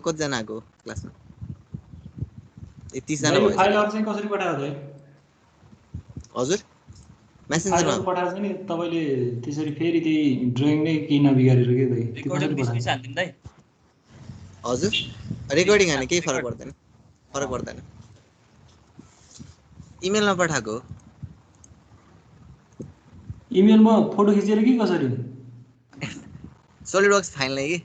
कतिजना आएको क्लासमा? ए 30 जना दाइ यो भइसक्यो। फाइलहरु चाहिँ कसरी पठायो दाइ? हजुर मेसेन्जरमा फाइलहरु पठाएको छ नि तपाईले त्यसरी फेरि त्यही ड्रइङ नै केही नबिगारेर के दाइ त्यो रेकर्डिङ कसरी बिच बिच पठाएको? हाल्दिम दाइ। हजुर रेकर्डिङ हाने केही फरक पर्दैन। फरक पर्दैन। इमेलमा पठाएको। इमेलमा फोटो खिचेर कि कसरी? सलिड वर्क्स फाइल नै कि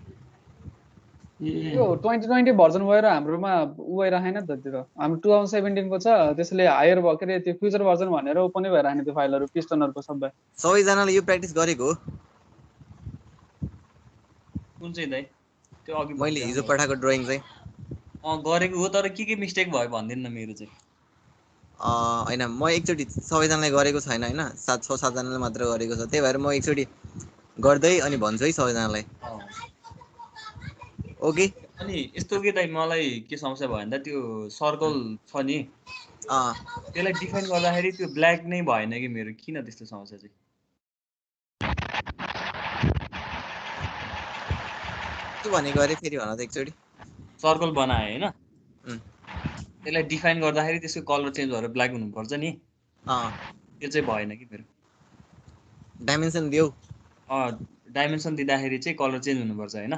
ए यो 2020 भर्जन भएर हाम्रोमा उ भइराखेन त त्यो हाम्रो 2017 को छ त्यसले हायर भयो के त्यो फ्युचर भर्जन भनेर ओपनै भइराखेन त्यो फाइलहरु पिस्टनहरुको सबै सबैजनाले यो प्र्याक्टिस गरेको हो। कुन चाहिँ दाइ? त्यो अघि मैले हिजो पठाएको ड्रइङ चाहिँ गरेको हो तर के मिस्टेक भयो भन्दिन न मेरो चाहिँ। हैन म एकचोटी सबैजनाले गरेको छैन हैन 6-7 जनाले मात्र गरेको छ त्यही भएर म एकचोटी गर्दै अनि भन्छु है सबैजनालाई। ओके अनि यस्तो के दाइ मलाई के समस्या भयो भन्दा त्यो सर्कल छ नि त्यसलाई डिफाइन गर्दाखेरि त्यो ब्ल्याक नै भएन कि मेरो किन त्यस्तो समस्या चाहिँ? के भनेको अरे फेरि भन त एकचोटी। सर्कल बनाए हैन त्यसलाई डिफाइन गर्दाखेरि त्यसको कलर चेन्ज भएर ब्ल्याक हुनुपर्छ नि त्यो चाहिँ भएन कि मेरो। डाइमेन्सन दियौ डाइमेन्सन दिँदाखेरि चाहिँ कलर चेन्ज हुनुपर्छ हैन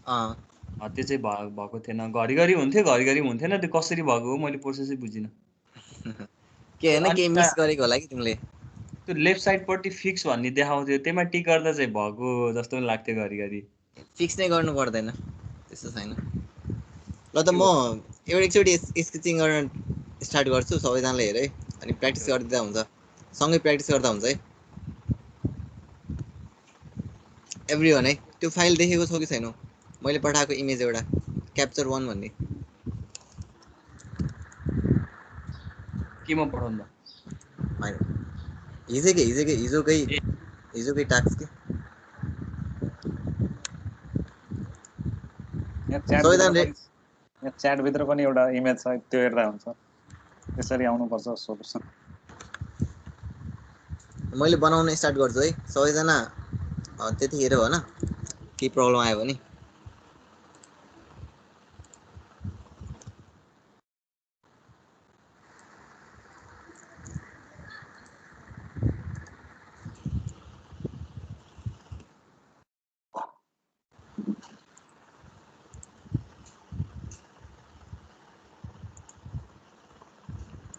त्यो चाहिँ भएको थिएन। घरिघरि हुन्थ्यो घरिघरि हुन्थेन त्यो कसरी भएको हो मैले प्रोसेसै बुझिन। के हैन के मिस गरेको होला कि तिमीले? त्यो लेफ्ट साइडपट्टि फिक्स भन्ने देखाउँथ्यो त्यसमा टिक गर्दा चाहिँ भएको जस्तो पनि लाग्थ्यो घरिघरि। फिक्स नै गर्नु पर्दैन त्यस्तो छैन। ल त म एकचोटी स्केचिङ गर्न स्टार्ट गर्छु सबैजनाले हेर है अनि प्र्याक्टिस गर्दा हुन्छ सँगै प्र्याक्टिस गर्दा हुन्छ है एभ्रीवन है। त्यो फाइल देखेको छौ कि छैनौ? मैले पठाएको इमेज एउटा क्याप्चर 1 भन्ने केमा पठाउँदा? हैन हिजोकै टास्क के यहाँ च्याट भित्र पनि एउटा इमेज छ त्यो हेर्दा हुन्छ त्यसरी आउनुपर्छ सोल्युसन। मैले बनाउन स्टार्ट गर्छु है सबैजना त्यतिखेर हो न के प्रब्लम आयो भने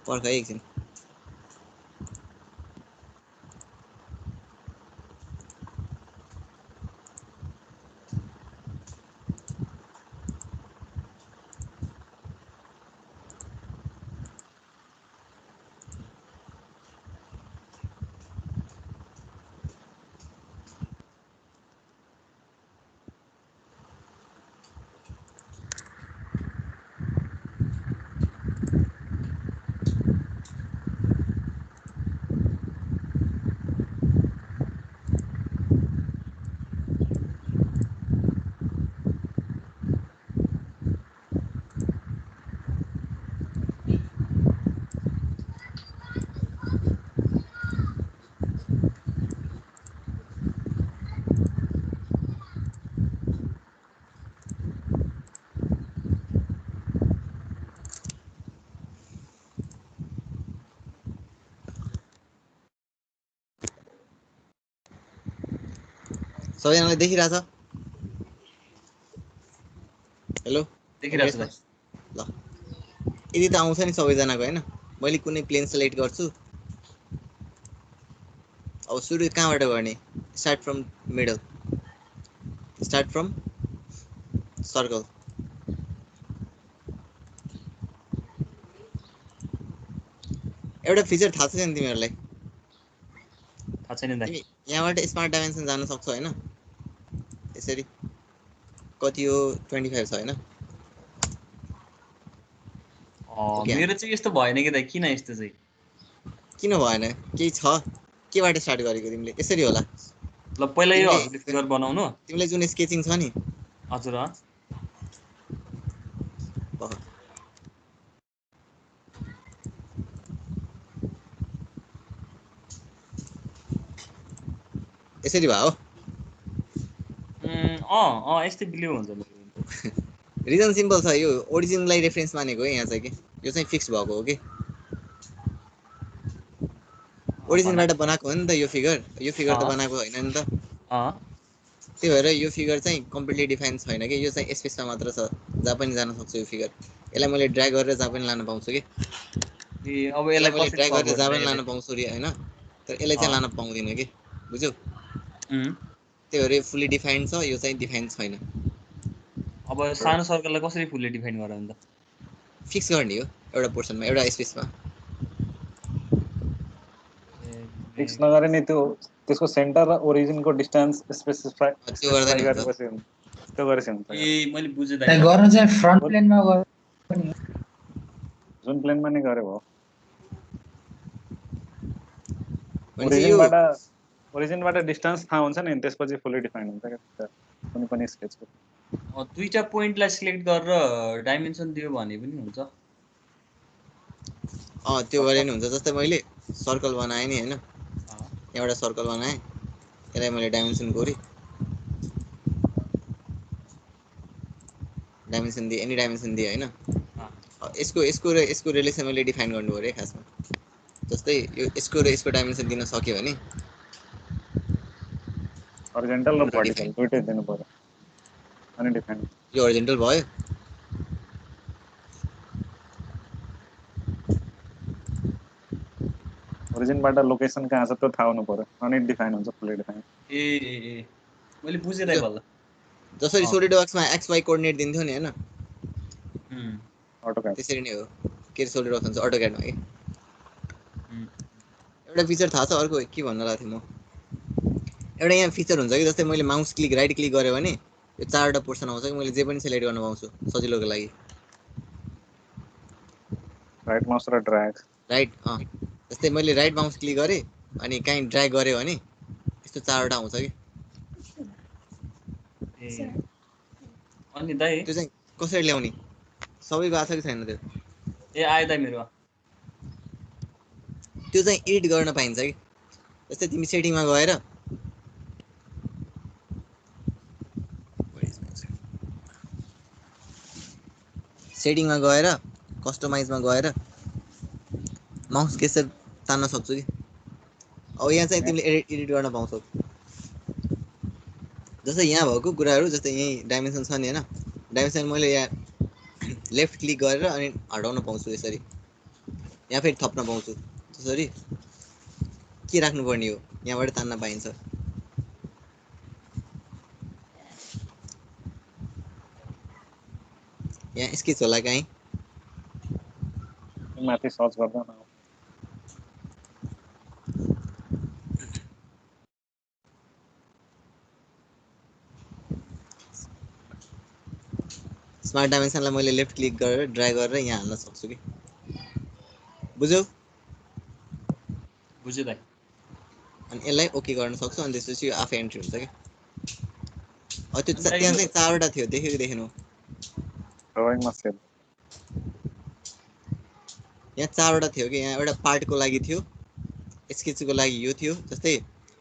पर्ख एकछिन। सबैजनाले देखिरहेछ? हेलो देखिरहेछ दाइ। ल यदि त आउँछ नि सबैजनाको हैन मैले कुनै प्लेन सिलेक्ट गर्छु। अब सुरु कहाँबाट गर्ने? Start from middle start from circle. एउटा फिचर थाहा छैन तिमीहरुलाई? थाहा छैन दाइ। यहाँबाट स्मार्ट डाइमेन्सन जान सक्छौ हैन यसरी कति हो 25 छ हैन? मेरो चाहिँ यस्तो भएन कि दाइ किन यस्तो चाहिँ? किन भएन? केही छ केबाट स्टार्ट गरेको तिमीले? यसरी होला। ल पहिला यो हजुरले फिगर बनाउनु। तिमीले जुन स्केचिङ छ नि हजुर यसरी भयो। यस्तै बिलिभ हुन्छ मेरो। रिजन सिम्पल छ यो ओरिजिनलाई रेफरेन्स मानेको हो यहाँ चाहिँ के यो चाहिँ फिक्स भएको हो कि ओरिजिनबाट बनाएको हो नि त यो फिगर त बनाएको होइन नि त त्यही भएर यो फिगर चाहिँ कम्प्लिटली डिफाइन छैन कि यो चाहिँ स्पेसमा मात्र छ जहाँ पनि जान सक्छ यो फिगर यसलाई मैले ड्र्याग गरेर जहाँ पनि लान पाउँछु कि अब यसलाई मैले ड्र्याग गरेर जहाँ पनि लान पाउँछु रे होइन तर यसलाई चाहिँ लान पाउँदिनँ कि बुझ्यौ त्यही भएर यो फुल्ली डिफाइन्ड छ यो चाहिँ डिफाइन्ड छैन अब सानो सर्कललाई कसरी फुल्ली डिफाइन गर नि त फिक्स गर्ने हो एउटा पोर्सनमा एउटा स्पेसमा फिक्स नगरे नि त्यो त्यसको सेन्टर र ओरिजिनको डिस्टेन्स स्पेसिफाई त्यो गर्दा नि हुन्छ गरेपछि त्यो गरेपछि हुन्छ मैले बुझे त गर्न चाहिँ फ्रन्ट प्लेनमा गर्ने जुन प्लेनमा नै गरे भयो ओरिजिनबाट डिस्टेन्स थाहा हुन्छ नि त्यसपछि फुल्ली डिफाइन्ड हुन्छ क्या कुनै पनि स्केचको दुईटा पोइन्टलाई सिलेक्ट गरेर डाइमेन्सन दियो भने पनि हुन्छ त्यो गरे नि हुन्छ जस्तै मैले सर्कल बनाएँ नि हैन एउटा सर्कल बनाएँ यसलाई मैले डाइमेन्सन गरे डाइमेन्सन दिए एनी डाइमेन्सन दिए हैन यसको रिलेसन मैले डिफाइन गर्नु पर्यो खासमा जस्तै यो यसको र यसको डाइमेन्सन दिन सक्यो भने हरिजन्टल र भर्टिकल दुईटै दिनु पर्यो अनि डिफाइन यो हरिजन्टल भयो ओरिजिनबाट लोकेसन कहाँ छ त्यो थाहा हुनु पर्यो अनि डिफाइन हुन्छ फुल्ली डिफाइन ए मैले बुझेरै बल्ल जसरी सोलिडवर्क्समा एक्स वाइ कोअर्डिनेट दिन्थ्यो नि हैन अटोक्याड त्यसरी नै हो के सोलिडवर्क्स हुन्छ अटोक्याडमा के एउटा फिचर थाहा छ अर्को के भन्न लाग्थेँ म एउटा यहाँ फिचर हुन्छ कि जस्तै मैले माउस क्लिक राइट क्लिक गरेँ भने यो चारवटा पोर्सन आउँछ कि मैले जे पनि सिलेक्ट गर्न पाउँछु सजिलोको लागि राइट माउस र ड्र्याग राइट जस्तै मैले राइट माउस क्लिक गरेँ अनि कहीँ ड्र्याग गरेँ भने यस्तो चारवटा आउँछ कि अनि दाइ त्यो चाहिँ कसरी ल्याउने सबैको आछ कि छैन त्यो आयो दाइ मेरो त्यो चाहिँ एडिट गर्न पाइन्छ कि जस्तै तिमी सेटिङमा गएर कस्टमाइजमा गएर माउस केसर तान्न सक्छु कि अब यहाँ चाहिँ तिमीले एडिट गर्न पाउँछौ जस्तै यहाँ भएको कुराहरू जस्तै यही डाइमेन्सन छ नि हैन डाइमेन्सन मैले यहाँ लेफ्ट क्लिक गरेर अनि हटाउन पाउँछु यसरी यहाँ फेरि थप्न पाउँछु त्यसरी के राख्नुपर्ने हो यहाँबाट तान्न पाइन्छ यहाँ स्केच होला कहीँ माथि सर्च गर्दा न स्मार्ट डाइमेन्सनलाई मैले लेफ्ट क्लिक गरेर ड्र्याग गरेर यहाँ हाल्न सक्छु कि बुझ्यौ बुझे दाइ अनि यसलाई ओके गर्न सक्छु अनि त्यसपछि यो आफै एन्ट्री हुन्छ कि त्यो त्यहाँ चाहिँ चारवटा थियो देखेनौ ड्रइङमा सेभ यहाँ चारवटा थियो कि यहाँ एउटा पार्टको लागि थियो स्केचको लागि यो थियो जस्तै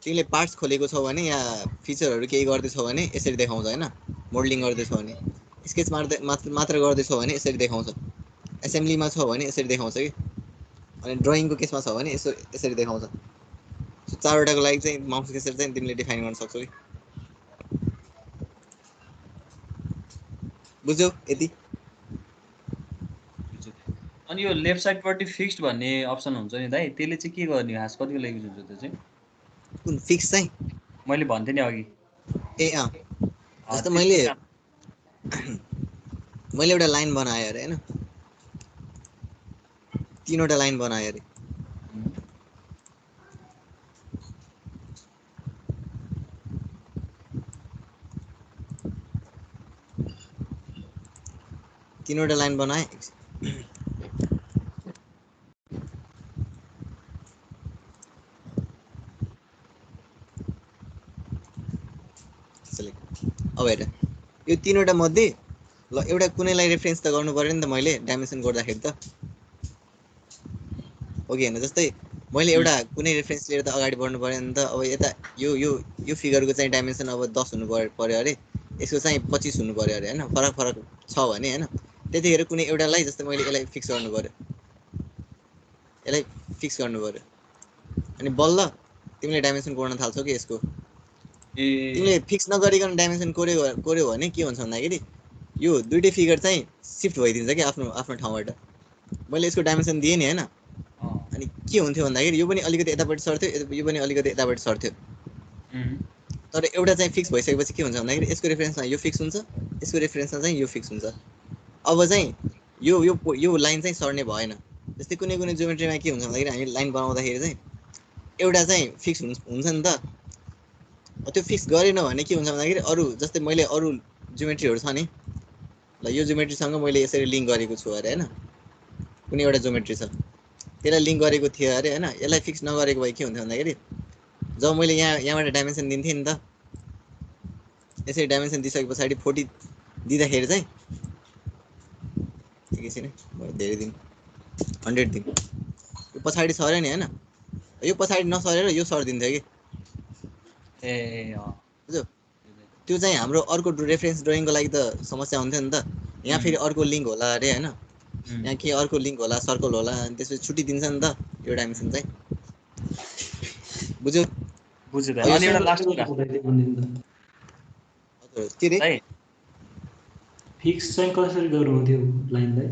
तिमीले पार्ट्स खोलेको छौ भने यहाँ फिचरहरू केही गर्दैछौ भने यसरी देखाउँछ हैन मोडलिङ गर्दैछौ भने स्केच मात्र गर्दैछौ भने यसरी देखाउँछ एसेम्ब्लीमा छौ भने यसरी देखाउँछ कि अनि ड्रइङको केसमा छ भने यसरी देखाउँछ चारवटाको लागि चाहिँ माउस केसर चाहिँ तिमीले डिफाइन गर्न सक्छौ कि बुझ्यौ यति अनि यो लेफ्ट साइडपट्टि फिक्स्ड भन्ने अप्सन हुन्छ नि दाइ त्यसले चाहिँ के गर्ने खास कतिको लागि युज हुन्छ त्यो चाहिँ कुन फिक्स चाहिँ मैले भन्थे नि अघि जस्तो मैले एउटा लाइन बनाएँ अरे हैन तीनवटा लाइन बनाएँ अरे तीनवटा लाइन बनाएँ अब हेर यो तीनवटा मध्ये ल एउटा कुनैलाई रेफरेन्स त गर्नु पर्यो नि त मैले डाइमेन्सन गर्दाखेरि त हो कि हैन जस्तै मैले एउटा कुनै रेफरेन्स लिएर त अगाडि बढ्नु पर्यो नि त अब यता यो फिगरको चाहिँ डाइमेन्सन अब 10 हुनु पर्यो अरे यसको चाहिँ 25 हुनु पर्यो अरे हैन फरक फरक छ भने हैन त्यतिखेर कुनै एउटालाई जस्तै मैले यसलाई फिक्स गर्नु पर्यो यसलाई फिक्स गर्नु पर्यो अनि बल्ल तिमीले डाइमेन्सन कोर्न थाल्छौ कि यसको तिमीले फिक्स नगरिकन डाइमेन्सन कोर्यो भने के हुन्छ भन्दाखेरि यो दुईटै फिगर चाहिँ शिफ्ट भइदिन्छ कि आफ्नो आफ्नो ठाउँबाट मैले यसको डाइमेन्सन दिएँ नि हैन अनि के हुन्थ्यो भन्दाखेरि यो पनि अलिकति यतापट्टि सर्थ्यो यो पनि अलिकति यतापट्टि सर्थ्यो तर एउटा चाहिँ फिक्स भइसकेपछि के हुन्छ भन्दाखेरि यसको रेफरेन्समा यो फिक्स हुन्छ यसको रेफरेन्समा चाहिँ यो फिक्स हुन्छ अब चाहिँ यो लाइन चाहिँ सर्ने भएन जस्तै कुनै कुनै ज्योमेट्रीमा के हुन्छ भन्दाखेरि हामी लाइन बनाउँदाखेरि चाहिँ एउटा चाहिँ फिक्स हुन्छ नि त त्यो फिक्स गरेन भने के हुन्छ भन्दाखेरि अरू जस्तै मैले अरू ज्योमेट्रीहरू छ नि ल यो ज्योमेट्रीसँग मैले यसरी लिङ्क गरेको छु अरे हैन कुनै एउटा ज्योमेट्री छ त्यसलाई लिङ्क गरेको थियो अरे हैन यसलाई फिक्स नगरेको भए के हुन्थ्यो भन्दाखेरि जब मैले यहाँबाट डाइमेन्सन दिन्थेँ नि त यसरी डाइमेन्सन दिइसके पछाडि 40 दिँदाखेरि चाहिँ एकैछिन धेरै दिन 100 दिन यो पछाडि सर्यो नि हैन यो पछाडि नसरेर यो सर्दिन्थ्यो कि बुझ्यौ त्यो चाहिँ हाम्रो अर्को रेफरेन्स ड्रइङको लागि त समस्या हुन्थ्यो नि त यहाँ फेरि अर्को लिङ्क होला अरे हैन यहाँ के अर्को लिङ्क होला सर्कल होला अनि त्यसपछि छुट्टिदिन्छ नि त यो डाइमेन्सन चाहिँ बुझ्यौ बुझ्यो दाइ अनि एउटा लास्ट कुरा हजुर के रे फिक्स चाहिँ कसरी गर्नु त्यो लाइनलाई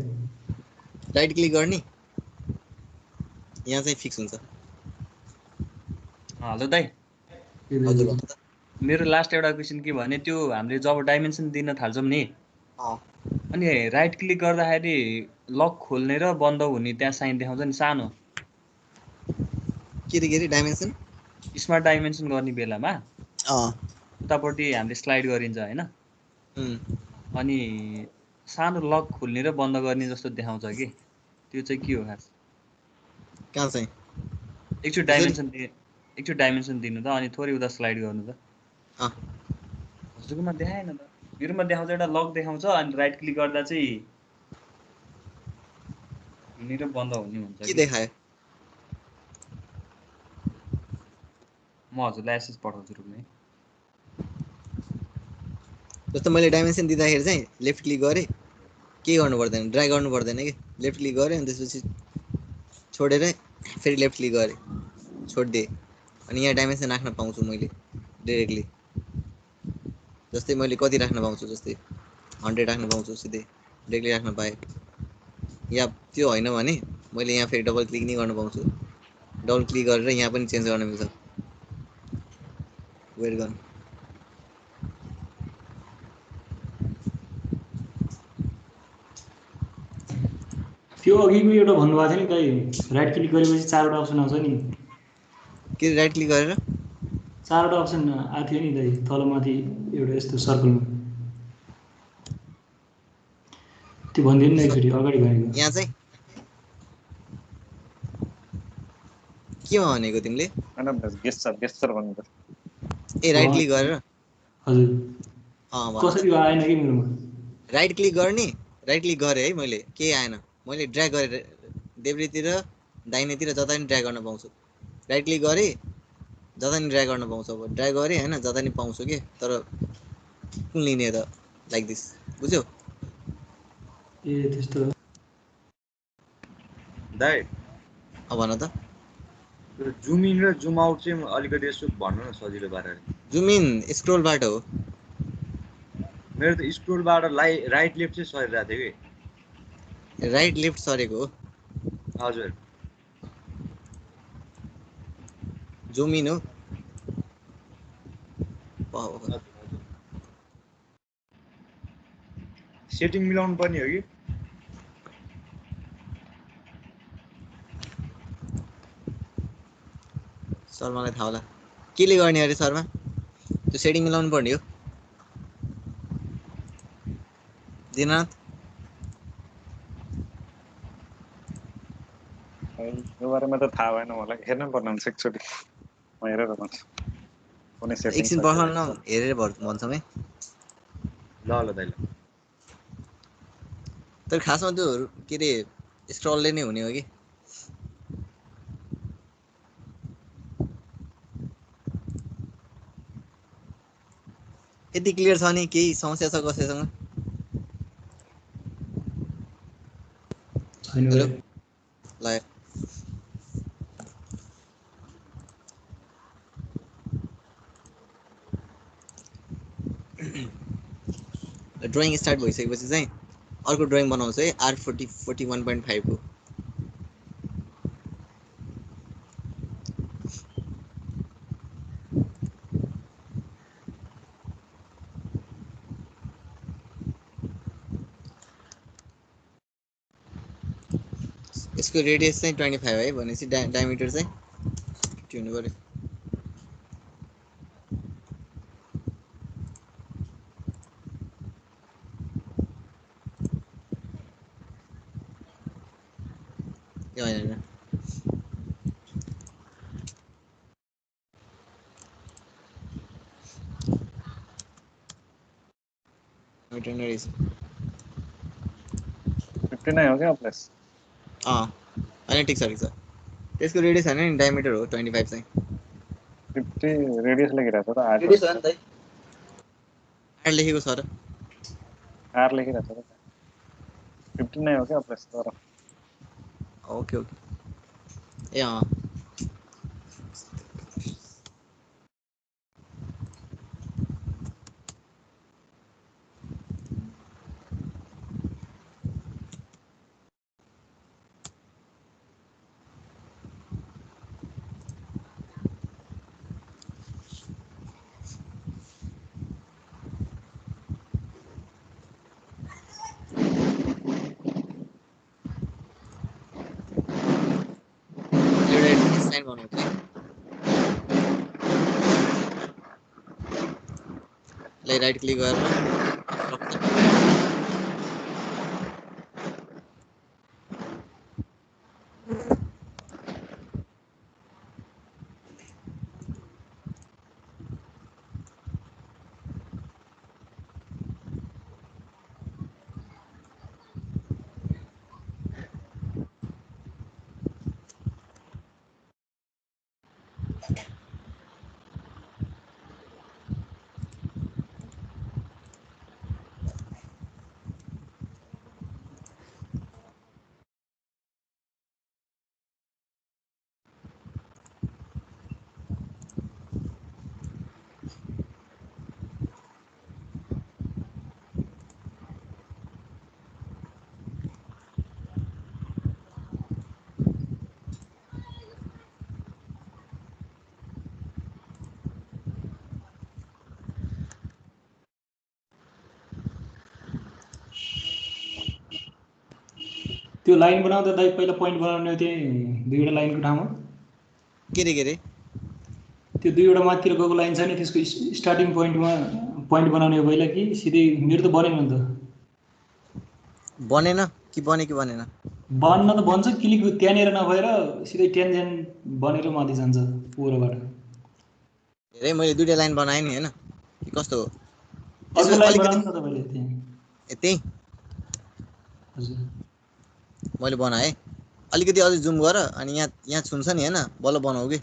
राइट क्लिक गर्ने यहाँ चाहिँ फिक्स हुन्छ हेलो दाइ हजुर भन्नु त मेरो लास्ट एउटा क्वेसन के भने त्यो हामीले जब डाइमेन्सन दिन थाल्छौँ नि अनि राइट क्लिक गर्दाखेरि लक खोल्ने र बन्द हुने त्यहाँ साइन देखाउँछ नि सानो के रे डाइमेन्सन स्मार्ट डाइमेन्सन गर्ने बेलामा उतापट्टि हामीले स्लाइड गरिन्छ हैन अनि सानो लक खोल्ने र बन्द गर्ने जस्तो देखाउँछ कि त्यो चाहिँ के हो खास कहाँ चाहिँ एकचोटि डाइमेन्सन दिनु त अनि थोरै उता स्लाइड गर्नु त हजुरकोमा देखाएन त मेरोमा देखाउँछ एउटा लक देखाउँछ अनि राइट क्लिक गर्दा चाहिँ हुने र बन्द हुने हुन्छ के देखायो म हजुरलाई एसेस पठाउँछु रुममै जस्तो मैले डाइमेन्सन दिँदाखेरि चाहिँ लेफ्ट क्लिक गरेँ के गर्नु पर्दैन ड्र्याग गर्नु पर्दैन कि लेफ्ट क्लिक गरेँ अनि त्यसपछि छोडेर फेरि लेफ्ट क्लिक गरेँ छोडिदिएँ अनि यहाँ डाइमेन्सन राख्न पाउँछु मैले डाइरेक्टली जस्तै मैले कति राख्न पाउँछु जस्तै 100 राख्न पाउँछु सिधै डाइरेक्टली राख्न पाएँ या त्यो होइन भने मैले यहाँ फेरि डबल क्लिक नि गर्न पाउँछु डबल क्लिक गरेर यहाँ पनि चेन्ज गर्न मिल्छ वेट गर्नु त्यो अघिको एउटा भन्नुभएको थियो नि दाइ राइट क्लिक गरेपछि 4वटा अप्सन आउँछ नि के राइट क्लिक गरेर 4वटा अप्सन आएको थियो नि दाइ तलमाथि एउटा यस्तो सर्कलमा त्यो भनिदिनु न एकचोटि अगाडि भनेको यहाँ चाहिँ केमा भनेको तिमीले गेस्चर भन्नु त ए राइट क्लिक गरेर हजुर भन। कसरी आएन कि मेरोमा राइट क्लिक गरेँ है मैले केही आएन मैले ड्र्याग गरेर देब्रेतिर दाहिनेतिर जता पनि ड्र्याग गर्न पाउँछु राइट क्लिक गरेँ जता पनि ड्र्याग गर्न पाउँछु अब ड्र्याग गरेँ हैन जता पनि पाउँछु के तर कुन लिने त लाइक दिस बुझ्यौ ए त्यस्तो दाइ भन त जुम इन र जुम आउट चाहिँ अलिकति यसो भन्नु न सजिलो पारेर जुम इन स्क्रोलबाट हो मेरो त स्क्रोलबाट राइट लेफ्ट चाहिँ सरिरहेको थियो कि राइट लेफ्ट सरेको हो हजुर जुम इन हो सेटिङ मिलाउनु पर्ने हो कि सर मलाई थाहा होला केले गर्ने अरे सरमा त्यो सेटिङ मिलाउनु पर्ने हो दिनानाथ यो बारेमा त थाहा भएन मलाई हेर्नु पर्ने हुन्छ एकचोटि म हेरेर भन्छु कुनै सेटिङ एकछिन पर्खनु न हेरेर भन्छौँ है ल दाइ ल तर खासमा त्यो के अरे स्क्रलले नै हुने हो कि यति क्लियर छ नि केही समस्या छ कसैसँग छैन हेलो भाइ ल ड्रइङ स्टार्ट भइसकेपछि चाहिँ अर्को ड्रइङ बनाउँछ है R40 41.5 को यसको रेडियस चाहिँ 25 है भनेपछि डायमिटर चाहिँ 50 हुनु पर्यो यो हैन मिटर नै रहेछ 50 नै हो क्या प्लस होइन ठिक छ त्यसको रेडियस हैन नि डायमिटर हो 25 चाहिँ 50 रेडियस लेखिरहेको छ त रेडियस हो नि त आर लेखेको छ र आर लेखिरहेको छ त 50 नै हो क्या प्लस तर ओके ओके ए साइन बनाउँछ ले राइट क्लिक गरेर त्यो लाइन बनाउँदा दाइ पहिला पोइन्ट बनाउने त्यही दुईवटा लाइनको ठाउँमा के रे त्यो दुईवटा माथितिर गएको लाइन छ नि त्यसको स्टार्टिङ पोइन्टमा पोइन्ट बनाउने हो पहिला कि सिधै मेरो त बनेन नि त बनेन कि बनेन बन्न त बन्छ क्लिक त्यहाँनिर नभएर सिधै टेन्जेन्ट बनेर माथि जान्छ पुरोबाट हेरे मैले दुईटा लाइन बनाएँ नि हैन कि कस्तो हो अर्को लाइन बनाउनु न तपाईले त्यही त्यही हजुर मैले बनाएँ अलिकति अझै जुम गर अनि यहाँ छुन्छ नि हैन बल्ल बनाऊ के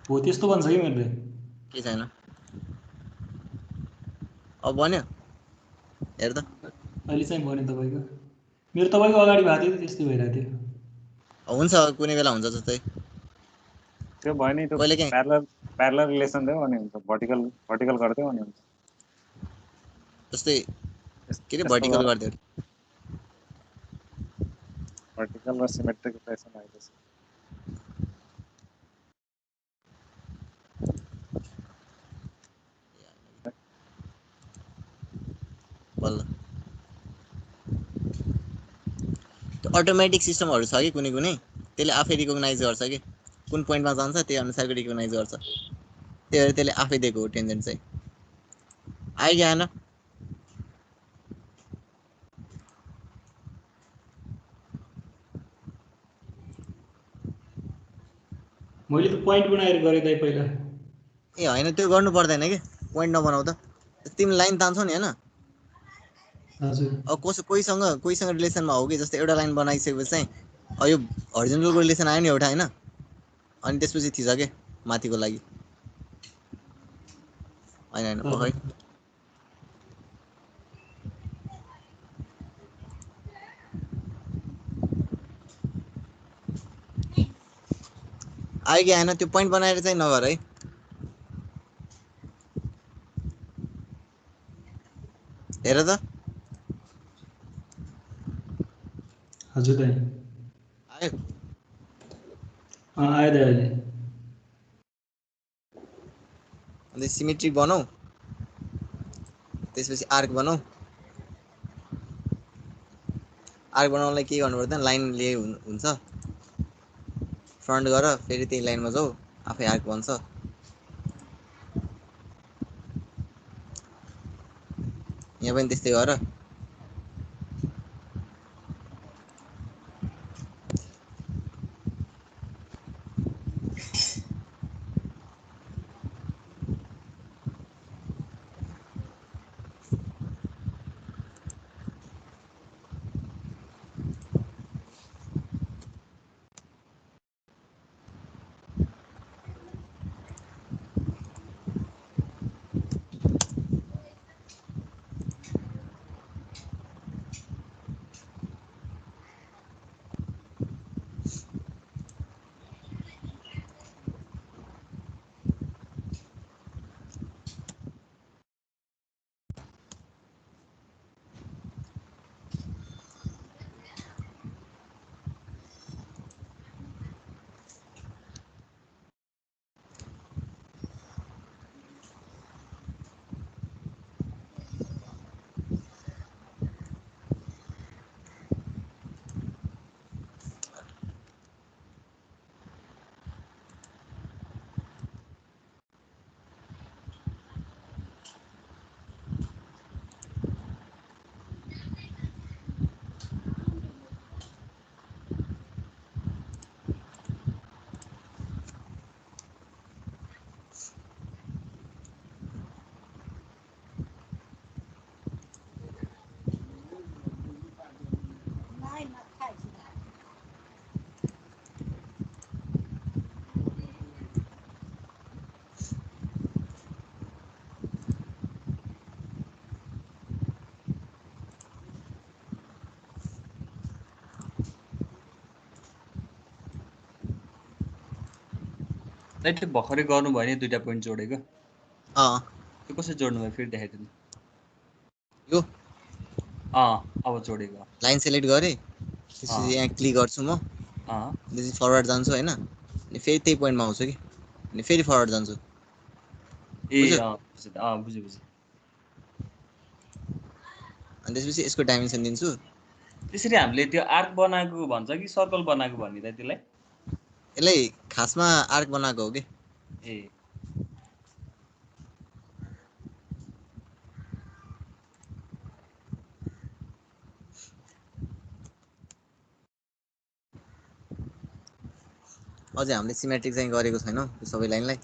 हो त्यस्तो बन्छ कि मेरो के छैन अब बन्यो हेर त अहिले चाहिँ बन्यो तपाईको मेरो तपाईको अगाडि भएको थियो त्यस्तै भइरहेको थियो हुन्छ कुनै बेला हुन्छ जस्तै त्यो भयो नि त्यो प्यारलल रिलेसन दियो अनि हुन्छ भर्टिकल गर्दियो अनि हुन्छ जस्तै के रे भर्टिकल गर्दियो भर्टिकल र सिमेट्रिक रिलेसन आइदिन्छ बल्ल त्यो अटोमेटिक सिस्टमहरु छ कि कुनै त्यसले आफै रिकग्नाइज गर्छ कि कुन पोइन्टमा जान्छ त्यही अनुसारको रिकग्नाइज गर्छ त्यही भएर त्यसले आफै दिएको हो टेन्जेन्ट चाहिँ आइगएन मैले त पोइन्ट बनाएर गरे दाइ पहिला ए हैन त्यो गर्नु पर्दैन के पोइन्ट नबनाउ त तिमी लाइन तान्छौ नि हैन हजुर अब कोहीसँग रिलेसनमा हो कि जस्तै एउटा लाइन बनाइसकेपछि चाहिँ यो हरिजोन्टलको रिलेसन आयो नि एउटा हैन अनि त्यसपछि थिच के माथिको लागि होइन पखै आयो कि आएन त्यो पोइन्ट बनाएर चाहिँ नगर है हेर त हजुर दाइ आयो आयो दाइ अहिले अनि सिमेट्रिक बनाऊ त्यसपछि आर्क बनाऊ आर्क बनाउनलाई के गर्नु पर्दैन लाइन लिए हुन्छ फ्रन्ट गर फेरि त्यही लाइनमा जाऊ आफै आर्क बन्छ यहाँ पनि त्यस्तै गर दाइ त्यो भर्खरै गर्नुभयो नि दुईटा पोइन्ट जोडेको त्यो कसरी जोड्नु भयो फेरि देखाइदिनु यो अब जोडेको लाइन सेलेक्ट गरेँ त्यसपछि यहाँ क्लिक गर्छु म त्यसपछि फरवर्ड जान्छु होइन अनि फेरि त्यही पोइन्टमा आउँछु कि अनि फेरि फरवर्ड जान्छु ए बुझेँ बुझेँ अनि त्यसपछि यसको डाइमेन्सन दिन्छु त्यसरी हामीले त्यो आर्क बनाएको भन्छ कि सर्कल बनाएको भन्ने त त्यसलाई यसलाई खासमा आर्क बनाएको हो कि ए अझै हामीले सिमेट्रिक चाहिँ गरेको छैनौँ त्यो सबै लाइनलाई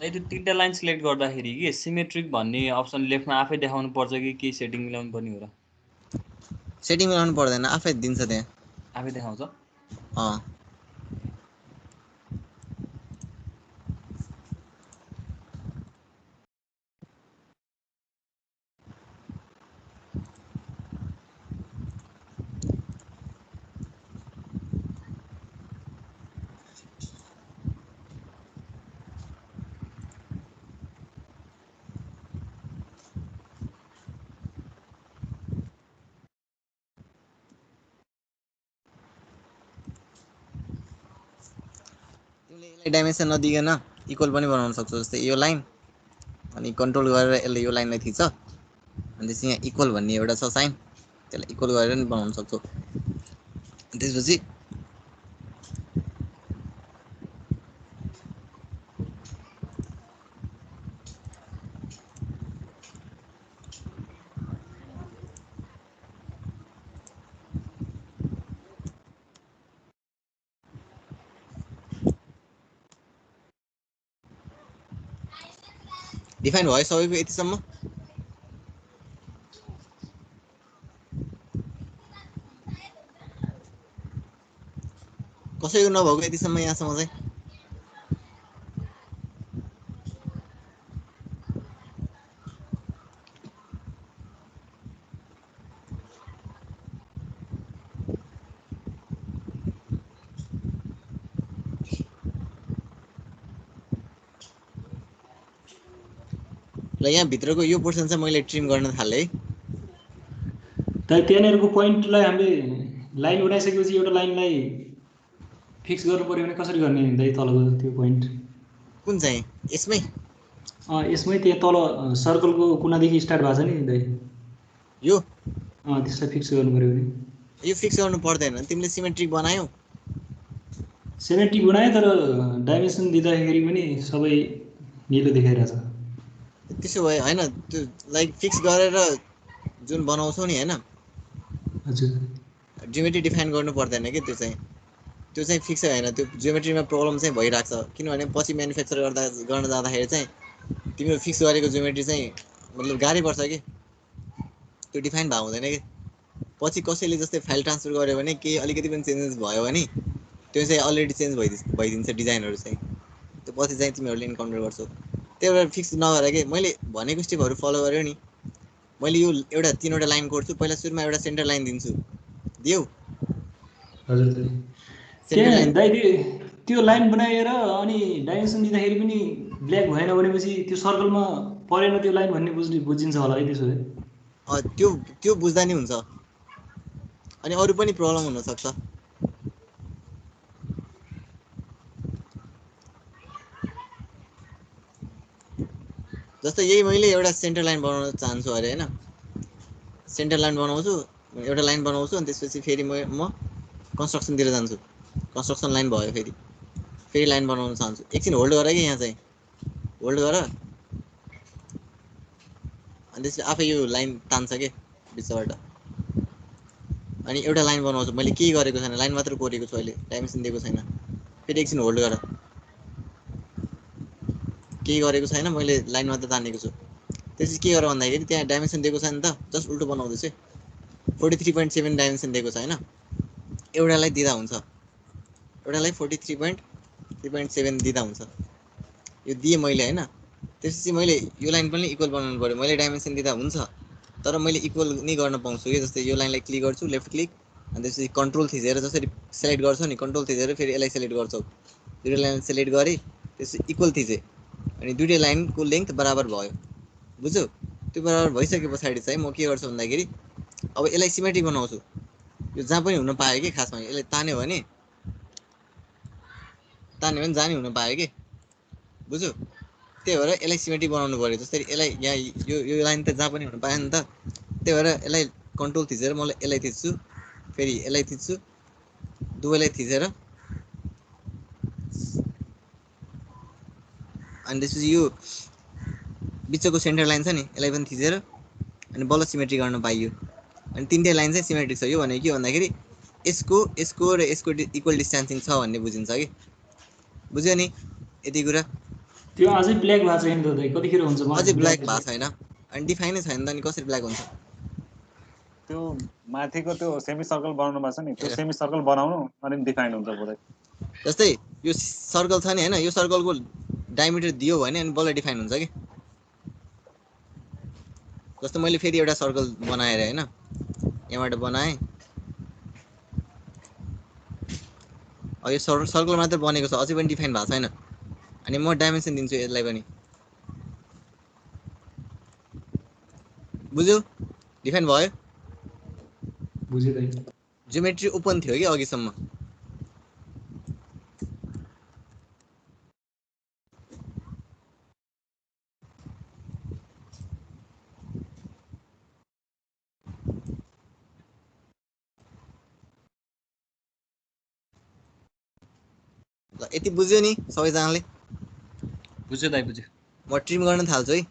त्यो तिनवटा लाइन सिलेक्ट गर्दाखेरि कि सिमेट्रिक भन्ने अप्सन लेफ्टमा आफै देखाउनु पर्छ कि केही सेटिङ मिलाउनु पर्ने हो र सेटिङ मिलाउनु पर्दैन आफै दिन्छ त्यहाँ आफै देखाउँछ यसलाई डाइमेन्सन नदिकन इक्वल पनि बनाउन सक्छौ जस्तै यो लाइन अनि कन्ट्रोल गरेर यसले यो लाइनलाई थिच्छ अनि त्यसपछि यहाँ इक्वल भन्ने एउटा छ साइन त्यसलाई इक्वल गरेर नि बनाउन सक्छौ त्यसपछि डिफाइन भयो सबैको यतिसम्म कसैको नभएको यतिसम्म यहाँसम्म चाहिँ ल यहाँ भित्रको यो पोर्सन चाहिँ मैले ट्रिम गर्न थालेँ है त त्यहाँनिरको पोइन्टलाई हामीले लाइन बनाइसकेपछि एउटा लाइनलाई फिक्स गर्नु पर्यो भने कसरी गर्ने दाइ तलको त्यो पोइन्ट कुन चाहिँ यसमै यसमै त्यहाँ तल सर्कलको कुनादेखि स्टार्ट भएको छ नि दाइ यो त्यसलाई फिक्स गर्नु पर्यो भने यो फिक्स गर्नु पर्दैन तिमीले सिमेट्रिक बनायौ सिमेट्रिक बनायो तर डाइमेन्सन दिँदाखेरि पनि सबै निलो देखाइरहेछ त्यसो भए हैन त्यो लाइक फिक्स गरेर जुन बनाउँछौ नि हैन हजुर जियोमेट्री डिफाइन गर्नु पर्दैन के त्यो चाहिँ फिक्स हैन त्यो जियोमेट्रीमा प्रब्लम चाहिँ भइराख्छ किनभने पछि म्यानुफ्याक्चर गर्न जाँदाखेरि चाहिँ तिम्रो फिक्स गरेको जियोमेट्री चाहिँ मतलब गाह्रै पर्छ के त्यो डिफाइन भएको हुँदैन के पछि कसैले जस्तै फाइल ट्रान्सफर गर्यो भने केही अलिकति पनि चेन्जेस भयो भने त्यो चाहिँ अलरेडी चेन्ज भइदिन्छ डिजाइनहरु चाहिँ त्यो पछि चाहिँ तिमीहरुले इन्काउन्टर गर्छौ त्यही भएर फिक्स नगरे के मैले भनेको स्टेपहरु फलो गर्यो नि मैले यो एउटा तीनवटा लाइन कोड्छु पहिला सुरुमा एउटा सेन्टर लाइन दिन्छु दियौ हजुर दाइ त्यो लाइन बनाएर अनि डाइमेन्सन दिँदाखेरि पनि ब्ल्याक भएन भनेपछि त्यो सर्कलमा परेन त्यो लाइन भन्ने बुझिन्छ होला है त्यसो भए त्यो बुझ्दा नि हुन्छ अनि अरु पनि प्रब्लम हुन सक्छ जस्तै यही मैले एउटा सेन्टर लाइन बनाउन चाहन्छु अरे हैन सेन्टर लाइन बनाउँछु एउटा लाइन बनाउँछु अनि त्यसपछि फेरि म कन्स्ट्रक्सन तिर जान्छु कन्स्ट्रक्सन लाइन भयो फेरि लाइन बनाउन चाहन्छु एकछिन होल्ड गर के यहाँ चाहिँ होल्ड गर अनि त्यसले आफै यो लाइन तान्छ के बिचबाट अनि एउटा लाइन बनाउँछु मैले केही गरेको छैन लाइन मात्र कोरेको छु अहिले डाइमेन्सन दिएको छैन फेरि एकछिन होल्ड गर केही गरेको छैन मैले लाइन मात्र तानेको छु त्यसपछि के गर भन्दाखेरि त्यहाँ डाइमेन्सन दिएको छैन त जस्ट उल्टो बनाउँदैछु 43.7 डाइमेन्सन दिएको छ हैन एउटालाई दिदा हुन्छ एउटालाई 43.3.7 दिदा हुन्छ यो दिए मैले हैन त्यसपछि मैले यो लाइन पनि इक्वल बनाउनु पर्यो मैले डाइमेन्सन दिदा हुन्छ तर मैले इक्वल नि गर्न पाउँछु के जस्तै यो लाइनलाई क्लिक गर्छु लेफ्ट क्लिक अनि त्यसपछि कन्ट्रोल थिचेर जसरी सिलेक्ट गर्छौ नि कन्ट्रोल थिचेर फेरि यसलाई सिलेक्ट गर्छौ दुईटा लाइन सिलेक्ट गरे त्यसपछि इक्वल थिचे अनि दुईटा लाइनको लेन्थ बराबर भयो बुझ्यौ त्यो बराबर भइसके पछाडी चाहिँ म के गर्छु भन्दाखेरि अब यसलाई सिमेट्रिक बनाउँछु यो जहाँ पनि हुन पायो के खासमा यसले तान्यो भने जाने हुन पायो के बुझ्यौ त्यही भएर यसलाई सिमेट्रिक बनाउनु पर्यो जस्तै यसलाई यहाँ यो लाइन त जहाँ पनि हुन पायो नि त त्यही भएर यसलाई कन्ट्रोल थिचेर म यसलाई थिच्छु फेरि यसलाई थिच्छु दुवैलाई थिचेर अनि त्यसपछि यो बिचको सेन्टर लाइन छ नि यसलाई पनि थिचेर अनि बल्ल सिमेट्रिक गर्न पाइयो अनि तीनटै लाइन चाहिँ सिमेट्रिक छ यो भनेको के भन्दाखेरि यसको र यसको इक्वल डिस्टेन्सिङ छ भन्ने बुझिन्छ के बुझ्यो नि यति कुरा त्यो अझै ब्ल्याक भएको छैन त कतिखेर हुन्छ अझै ब्ल्याक भएको छैन अनि डिफाइनै छैन त अनि कसरी ब्ल्याक हुन्छ त्यो माथिको त्यो सेमी सर्कल बनाउनु भएको छ नि त्यो सेमी सर्कल बनाउनु अनि डिफाइन हुन्छ पुरै जस्तै यो सर्कल छ नि हैन यो सर्कलको डायमिटर दियो भने अनि बल्ल डिफाइन हुन्छ के जस्तो मैले फेरि एउटा सर्कल बनाएर हैन यहाँबाट बनाएँ अब यो सर्कल मात्र बनेको छ अझै पनि डिफाइन भएको छैन अनि म डाइमेन्सन दिन्छु यसलाई पनि बुझ्यौ डिफाइन भयो बुझ्यो दाइ जियोमेट्री ओपन थियो कि अघिसम्म ल यति बुझ्यो नि सबैजनाले बुझ्यो दाइ बुझ्यो म ट्रिम गर्न थाल्छु है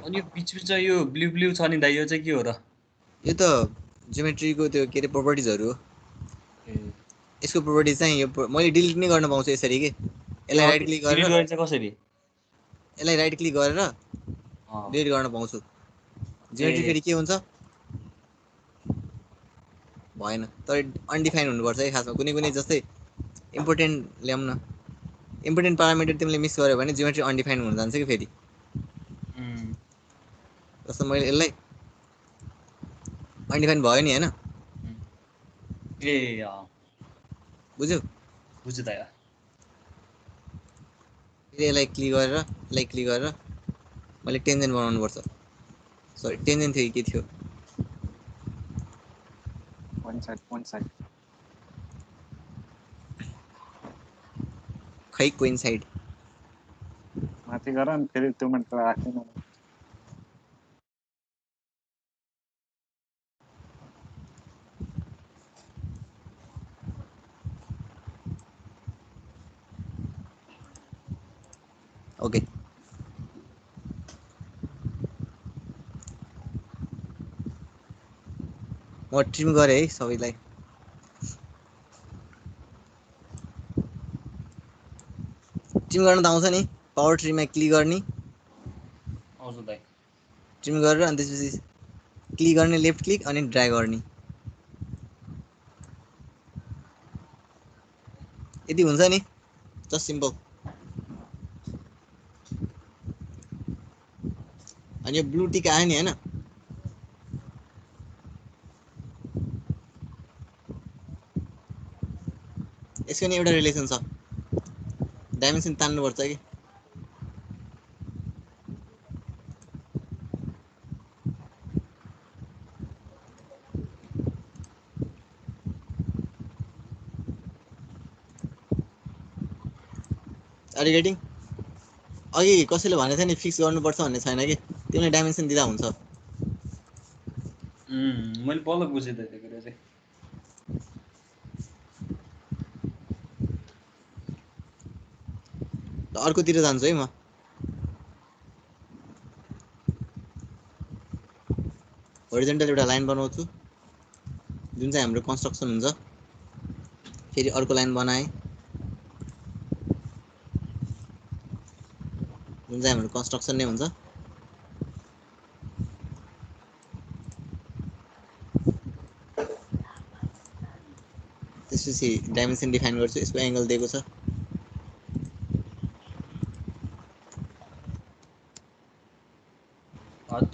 अनि यो बिचमा यो ब्लू छ नि दाइ यो चाहिँ के हो र यो त जियोमेट्रीको त्यो के रे प्रोपर्टिजहरु हो यसको प्रोपर्टिज चाहिँ यो मैले डिलिट नै गर्न पाउँछु यसरी के यसलाई राइट क्लिक गरेर डिलिट गरिन्छ कसरी यसलाई राइट क्लिक गरेर डिलिट गर्न पाउँछु जियोमेट्री फेरि के हुन्छ भएन तर अनडिफाइन हुनुपर्छ है खासमा कुनै जस्तै इम्पोर्टेन्ट ल्याउँ न इम्पोर्टेन्ट प्यारामिटर तिमीले मिस गर्यो भने जियोमेट्री अनडिफाइन्ड हुन जान्छ कि फेरि जस्तो मैले यसलाई अनडिफाइन्ड भयो नि हैन ए बुझ्यौ बुझ्यो त यार यसलाई क्लिक गरेर मैले टेन्जेन्ट बनाउनु पर्छ सरी टेन्जेन्ट थियो के थियो point side खै कोइन्साइड माथि गर अनि फेरि त्यो मात्र राख्दैन ओके म ट्रिम गरेँ है सबैलाई ट्रिम गर्न त आउँछ नि पावर ट्रिममा क्लिक गर्ने आउँछ दाइ ट्रिम गरेर अनि त्यसपछि क्लिक गर्ने लेफ्ट क्लिक अनि ड्र्याग गर्ने यति हुन्छ नि जस्ट सिम्पल अनि यो ब्लू टिक आयो नि हैन यसको नि एउटा रिलेसन छ डाइमेन्सन तान्नुपर्छ कि गेटिङ अघि कसैले भनेको थियो नि फिक्स गर्नुपर्छ भन्ने छैन कि तिमीले डाइमेन्सन दिँदा हुन्छ मैले बल्ल बुझेँ त त्यो कुरा चाहिँ अर्कोतिर जान्छु है म होरिजन्टल एउटा लाइन बनाउँछु जुन चाहिँ हाम्रो कन्स्ट्रक्सन हुन्छ फेरि अर्को लाइन बनाएँ जुन चाहिँ हाम्रो कन्स्ट्रक्सन नै हुन्छ त्यसपछि डाइमेन्सन डिफाइन गर्छु यसको एंगल दिएको छ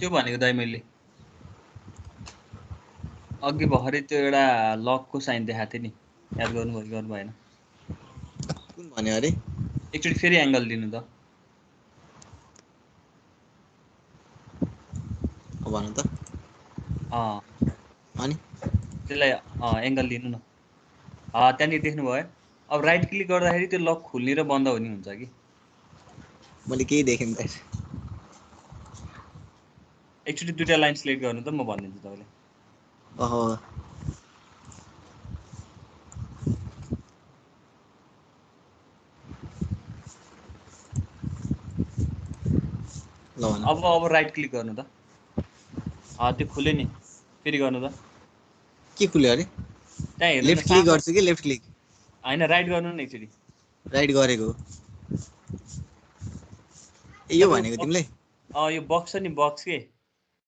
त्यो भनेको दाइ मैले अघि भर्खरै त्यो एउटा लकको साइन देखाएको थिएँ नि याद गर्नु भएन कुन भन्यो अरे एकचोटि फेरि एंगल दिनु त भन्नु त अनि त्यसलाई एंगल दिनु न त्यहाँनिर देख्नुभयो अब राइट क्लिक गर्दाखेरि त्यो लक खुल्ने र बन्द हुने हुन्छ कि मैले केही देखेँ त एकचोटि दुईटा लाइन सिलेक्ट गर्नु त म भनिदिन्छु तपाईँलाई ओहो अब राइट क्लिक गर्नु त त्यो खुल्यो नि फेरि गर्नु त के खुल्यो अरे त्यहाँ हेर्नु लेफ्ट क्लिक गर्छु कि लेफ्ट क्लिक हैन राइट गर्नु न एकचोटि राइट गरेको यो भनेको तिमीले यो बक्स छ नि बक्स के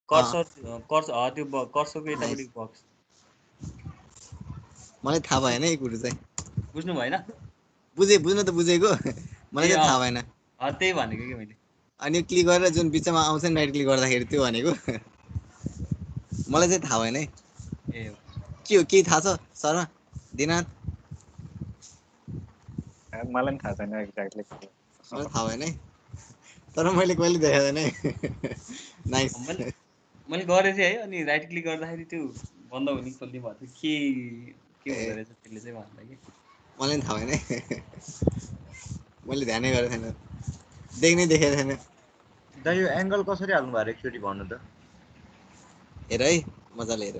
कर्सर त्यो कर्सरको यतापट्टि बक्स मलाई थाहा भएन यो कुरो चाहिँ बुझ्नु भएन बुझ्न त बुझेको मलाई चाहिँ थाहा भएन त्यही भनेको कि मैले अनि यो क्लिक गरेर जुन बिचमा आउँछ नि राइट क्लिक गर्दाखेरि त्यो भनेको मलाई चाहिँ थाहा भएन है ए के हो केही थाहा छ शर्मा दिनाथ मलाई पनि थाहा छैन एक्ज्याक्टली मलाई थाहा भएन है तर मैले कहिले देखाएको छैन है नाइस मैले गरेको थिएँ है अनि राइट क्लिक गर्दाखेरि त्यो बन्द हुने खोल्ने भएको थियो के हुँदो रहेछ त्यसले चाहिँ भन्दा कि मलाई पनि थाहा भएन है मैले ध्यानै गरेको थिएन देखेको थिएन दा यो एंगल कसरी हाल्नु भयो एकचोटि भन्नु त हेर है मजाले हेर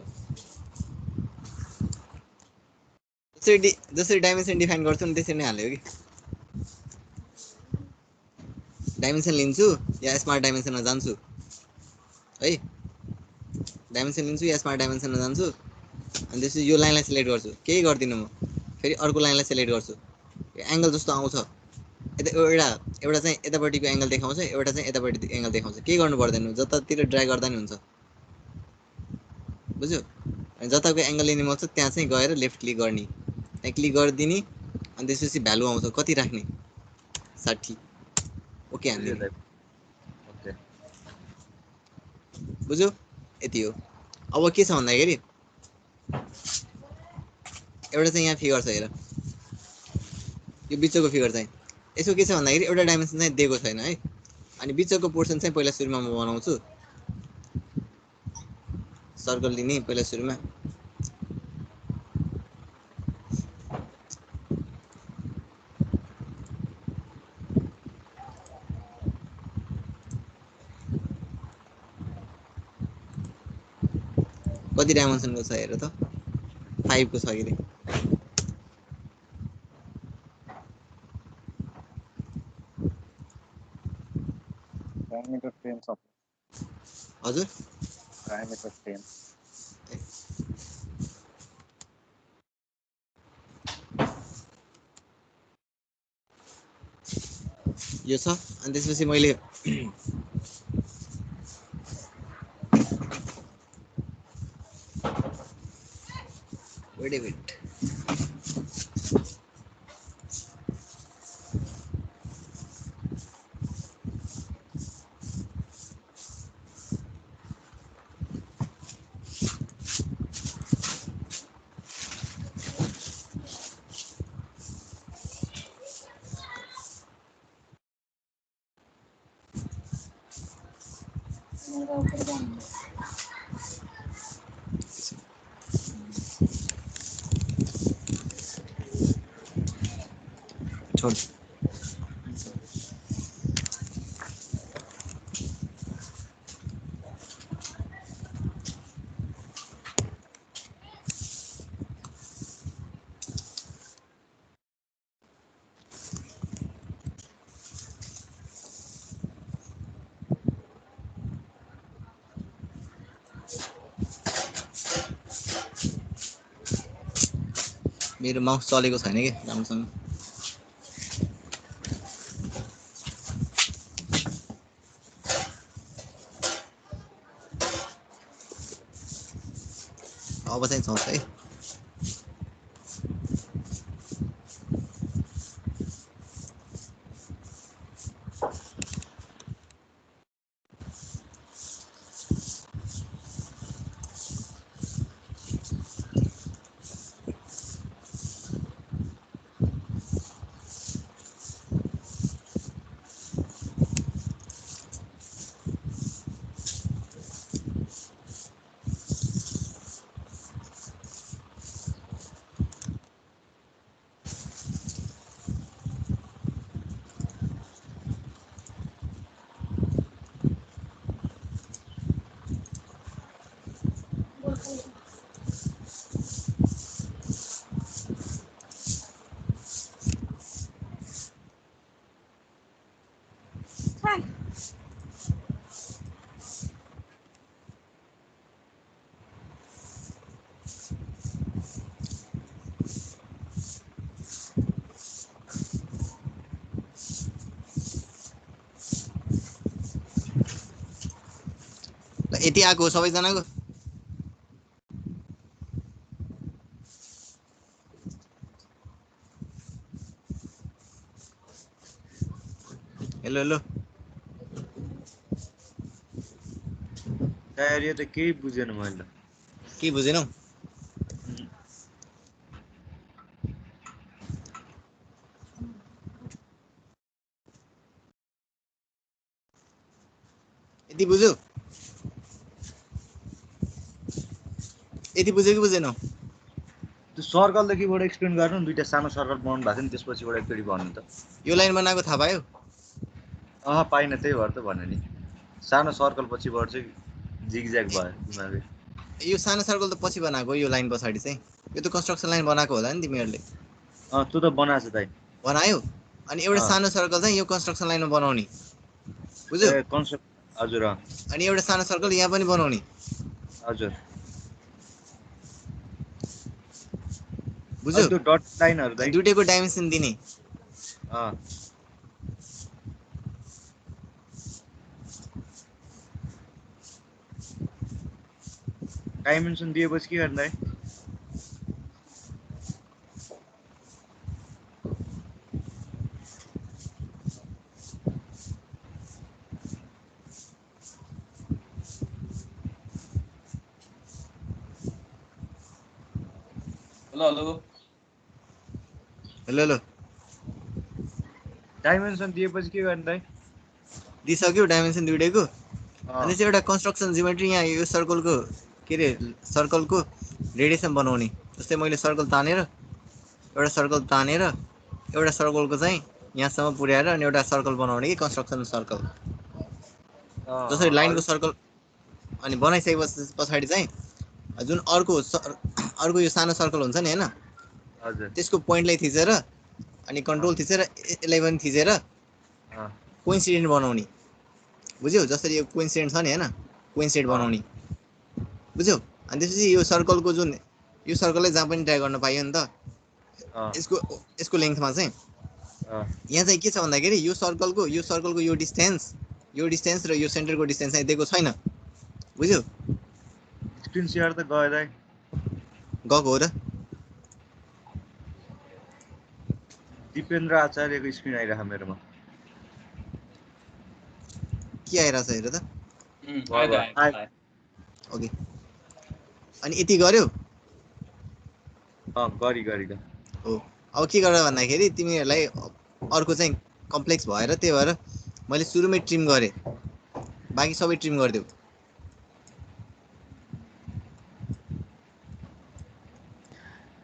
जसरी डाइमेन्सन डिफाइन गर्छु नि त्यसरी नै हाल्यो कि डाइमेन्सन लिन्छु या स्मार्ट डाइमेन्सनमा जान्छु है डाइमेन्सन लिन्छु या स्मार्ट डाइमेन्सनमा जान्छु अनि त्यसपछि यो लाइनलाई सिलेक्ट गर्छु केही गर्दिनँ म फेरि अर्को लाइनलाई सिलेक्ट गर्छु एंगल जस्तो आउँछ एउटा चाहिँ यतापट्टिको एंगल देखाउँछ एउटा चाहिँ यतापट्टि एंगल देखाउँछ केही गर्नु पर्दैन जतातिर ड्र्याग गर्दा नि हुन्छ बुझ्यो अनि जताको एंगल लिने मन छ त्यहाँ चाहिँ गएर लेफ्ट क्लिक गर्ने त्यहाँ क्लिक गरिदिने अनि त्यसपछि भ्यालु आउँछ कति राख्ने 60 ओके हान्दिने ओके बुझ्यो यति हो अब के छ भन्दाखेरि एउटा चाहिँ यहाँ फिगर छ हेर यो बिचको फिगर चाहिँ यसको के छ भन्दाखेरि एउटा डाइमेन्सन चाहिँ दिएको छैन है अनि बिचको पोर्सन चाहिँ पहिला सुरुमा म बनाउँछु सर्कल लिने पहिला सुरुमा कति डाइमेन्सनको छ हेर त 5 को छ कि डायमिटर 10 छ हजुर डायमिटर 10 यो छ अनि त्यसपछि मैले wait a minute छोड मेरो माउस चलेको छैन के राम्रोसँग अब चाहिँ चल्छ है यति आएको सबैजनाको हेलो हेलो यार यो त केही बुझेन मैले के बुझेनौ यति बुझ्यौ यति बुझ्यौ कि बुझेनौ त्यो सर्कलदेखिबाट एक्सप्लेन गर्नु नि दुईटा सानो सर्कल बनाउनु भएको थियो नि त्यसपछिबाट एकचोटि भन्नु त यो लाइन बनाएको थाहा पायो पाइन त्यही भएर त भने नि सानो सर्कल पछिबाट चाहिँ जिगज्याग भयो दिमागै यो सानो सर्कल त पछि बनाएको यो लाइन पछाडि चाहिँ यो त कन्स्ट्रक्सन लाइन बनाएको होला नि तिमीहरूले त्यो त बनाएको छ दाइ बनायो अनि एउटा सानो सर्कल चाहिँ यो कन्स्ट्रक्सन लाइनमा बनाउने बुझ्यौ कन्सेप्ट हजुर अनि एउटा सानो सर्कल यहाँ पनि बनाउने हजुर बुझ्यौ त्यो डट लाइनहरु दाइ दुईटैको डाइमेन्सन दिने डाइमेन्सन दिएपछि के गर्ने दाइ hello hello hello hello dimension दिएपछि के गर्ने दाइ? दिइसक्यो डाइमेन्सन दुइटैको। अनि चाहिँ एउटा कन्स्ट्रक्सन जियोमेट्री यहाँ यो सर्कलको के अरे सर्कलको रेडिएसन बनाउने। जस्तै मैले सर्कल तानेर एउटा सर्कलको चाहिँ यहाँसम्म पुर्याएर अनि एउटा सर्कल बनाउने कि कन्स्ट्रक्सन सर्कल। जसरी लाइनको सर्कल अनि बनाइसकेपछि पछाडि चाहिँ जुन अर्को यो सानो सर्कल हुन्छ नि हैन, हजुर त्यसको पोइन्टलाई थिचेर अनि कन्ट्रोल थिचेर यसलाई पनि थिचेर कोइन्सिडेन्ट बनाउने। बुझ्यौ? जसरी यो कोइन्सिडेन्ट छ नि हैन, कोइन्सिडेन्ट बनाउने। बुझ्यौ? अनि त्यसपछि यो सर्कलको जुन यो सर्कललाई जहाँ पनि ट्राई गर्न पाइयो नि त यसको लेन्थमा चाहिँ यहाँ चाहिँ के छ भन्दाखेरि यो सर्कलको यो डिस्टेन्स र यो सेन्टरको डिस्टेन्स चाहिँ दिएको छैन। बुझ्यौ? स्क्रिन सेयर त गयो दाइ। गएको हो र? दिपेन्द्र आचार्यको स्क्रिन आइरहेको मेरोमा। के आइरहेछ हेर त? ओके। अनि यति गर्यो? गरी हो। अब के गर भन्दाखेरि तिमीहरूलाई अर्को चाहिँ कम्प्लेक्स भएर त्यही भएर मैले सुरुमै ट्रिम गरेँ। बाँकी सबै ट्रिम गरिदेऊ।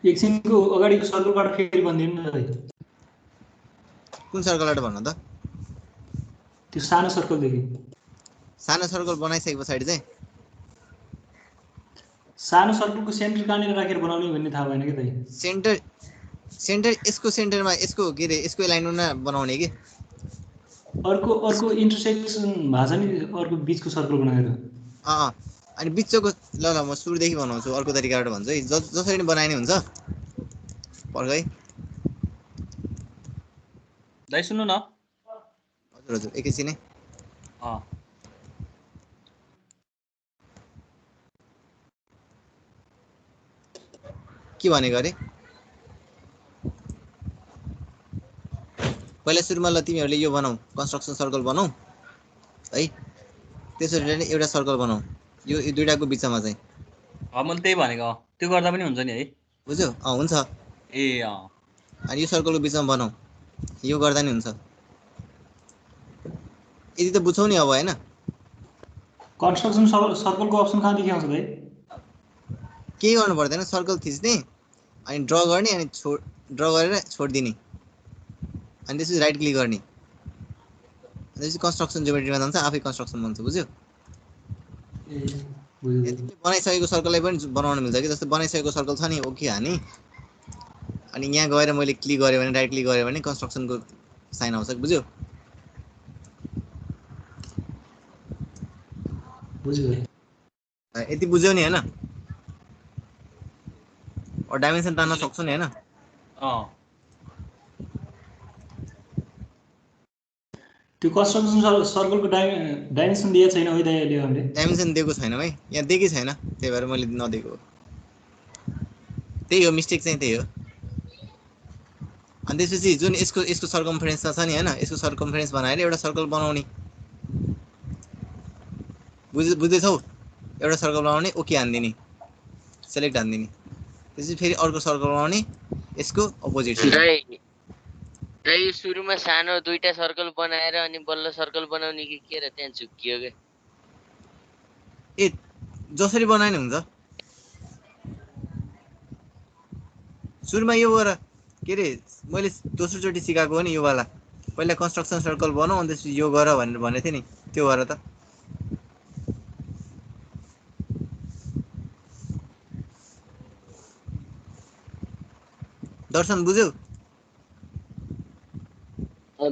एकछिनको अगाडिको सर्कलबाट फेरि भनिदिनु न दाइ। कुन सर्कलबाट भन्न त? त्यो सानो सर्कलदेखि। सानो सर्कल बनाइसके पछाडि चाहिँ सानो सर्कलको सेन्टर कहाँनिर राखेर बनाउने भन्ने थाहा भएन कि दाइ। सेन्टर यसको सेन्टरमा यसको के अरे यसको एलाइनमेन्टमा बनाउने कि अर्को इन्टरसेक्सन भएको छ नि अर्को बिचको सर्कल बनाएर। अनि बिचको ल म सुरुदेखि बनाउँछु, अर्को तरिकाबाट भन्छु है। जसरी बनाइने हुन्छ। पर्ख है दाइ सुन्नु न। हजुर एकैछिन है। के भनेको अरे? पहिला सुरुमा ल तिमीहरूले यो बनाऊ, कन्स्ट्रक्सन सर्कल बनाऊ है। त्यसरी नै एउटा सर्कल बनाऊ यो दुईटाको बिचमा चाहिँ। मैले त्यही भनेको। त्यो गर्दा पनि हुन्छ नि है? बुझ्यौ? हुन्छ। अनि यो सर्कलको बिचमा बनाऊ, यो गर्दा नि हुन्छ। यदि त बुझ्छौ नि अब हैन? कन्स्ट्रक्सन सर्कलको अप्सन कहाँ देखिन्छ दाइ? केही गर्नु पर्दैन, सर्कल थिच्ने अनि ड्र गर्ने अनि ड्र गरेर छोडिदिने अनि त्यसपछि राइट क्लिक गर्ने। अनि त्यसपछि कन्स्ट्रक्सन जियोमेट्रीमा जान्छ, आफै कन्स्ट्रक्सन बन्छ। बुझ्यौ? तिमीले बनाइसकेको सर्कललाई पनि बनाउन मिल्छ कि। जस्तै बनाइसकेको सर्कल छ नि ओके हानी अनि यहाँ गएर मैले क्लिक गरेँ भने राइट क्लिक गरेँ भने कन्स्ट्रक्सनको साइन आउँछ। बुझ्यौ? यति बुझ्यौ नि हैन? डाइमेन्सन तान्न सक्छौ नि हैन? त्यो कन्स्ट्रक्सन सर्कलको डाइमेन्सन दिएको छैन है दाइ अहिले हामीले? डाइमेन्सन दिएको छैनौ है, यहाँ दिएकै छैन, त्यही भएर मैले नदिएको हो। त्यही हो मिस्टेक चाहिँ, त्यही हो। अनि त्यसपछि जुन यसको सर्कमफरेन्स छ नि हैन, यसको सर्कमफरेन्स बनाएर एउटा सर्कल बनाउने। बुझ्दैछौ? एउटा सर्कल बनाउने, ओके हान्दिने, सेलेक्ट हान्दिने। त्यसपछि फेरि अर्को सर्कल बनाउने यसको अपोजिट। दाइ सुरुमा सानो दुईटा सर्कल बनाएर अनि बल्ल सर्कल बनाउने कि के र त्यहाँ झुक्कियो के? ए जसरी बनाए नि हुन्छ। सुरुमा यो गर के अरे मैले दोस्रोचोटि सिकाएको हो नि यो वाला। पहिला कन्स्ट्रक्सन सर्कल बनाऊ अनि त्यसपछि यो गर भनेर भनेको थिएँ नि, त्यो गर त। दर्शन बुझ्यौ?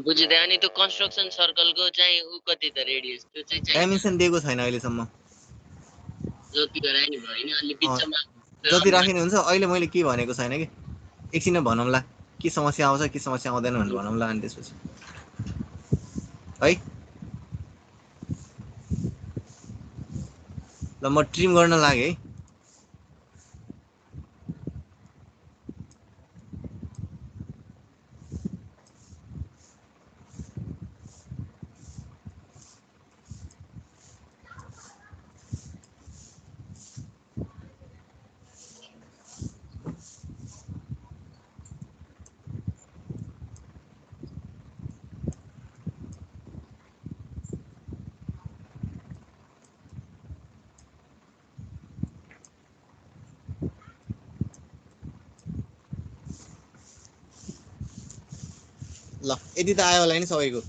बुझिदिएँ। अनि त्यो कन्स्ट्रक्सन सर्कलको चाहिँ उ कति त रेडियस? त्यो चाहिँ डाइमेन्सन दिएको छैन अहिलेसम्म। जति गराए नि भयो नि, अलि बिचमा जति राखिने हुन्छ। अहिले मैले के भनेको छैन कि, एकछिन भनौँला के समस्या आउँछ के समस्या आउँदैन भनेर भनौँला अनि त्यसपछि है। ल म ट्रिम गर्न लागेँ है। ल यति त आयो होला नि सबैको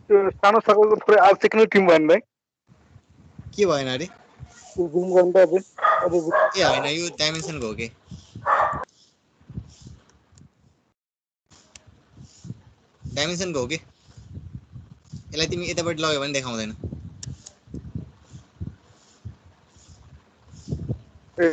त्यो सानो सर्कलको थोरै आज टेक्निकल टिम भयो नि के भएन अरे जुम गर्नु त अझै ए होइन यो डाइमेन्सनको हो के डाइमेन्सनको हो के यसलाई तिमी यतापट्टि लग्यो भने देखाउँदैन ए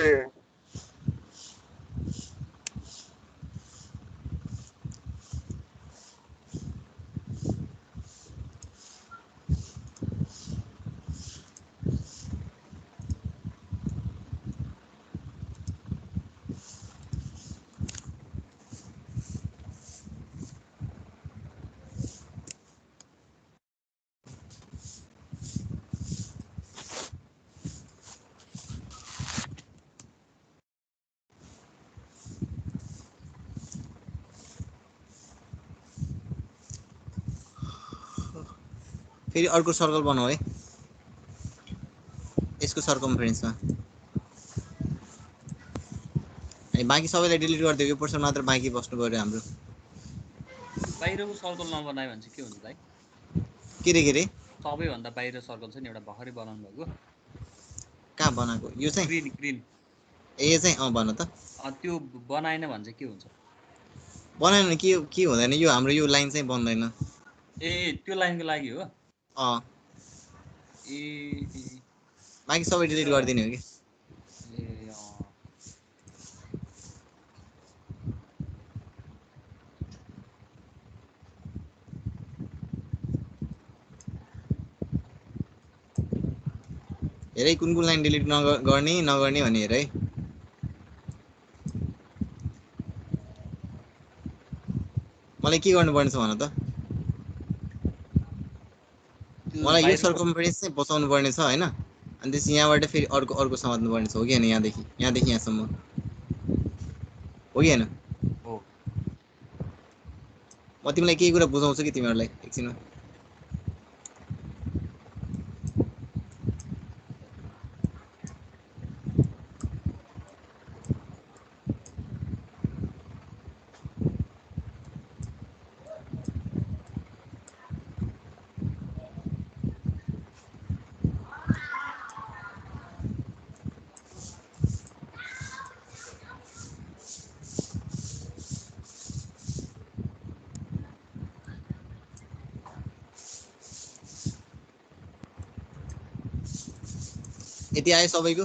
फेरि अर्को सर्कल बनाऊ है यसको सर्कमफरेन्समा अनि बाँकी सबैलाई डिलिट गरिदियो यो पोर्सन मात्र बाँकी बस्नु पर्यो हाम्रो बाहिरको सर्कल नबनायो भने चाहिँ के हुन्छ दाइ के रे सबैभन्दा बाहिर सर्कल छ नि एउटा भर्खरै बनाउनु भएको कहाँ बनाएको यो चाहिँ ग्रिन ग्रिन ए यो चाहिँ भन त त्यो बनाएन भने चाहिँ के हुन्छ बनाएन के हुँदैन यो हाम्रो यो लाइन चाहिँ बन्दैन ए त्यो लाइनको लागि हो ए बाँकी सबै डिलिट गरिदिने हो कि ए हेर है कुन लाइन डिलिट नगर्ने भने हेर है मलाई के गर्नुपर्ने छ भन त मलाई यो सर्कमफरेन्स चाहिँ बचाउनु पर्ने छ हैन अनि त्यसपछि यहाँबाट फेरि अर्को समात्नु पर्ने छ हो कि हैन यहाँदेखि यहाँसम्म हो कि हैन हो म तिमीलाई केही कुरा बुझाउँछु कि तिमीहरूलाई एकछिनमा यति आयो सबैको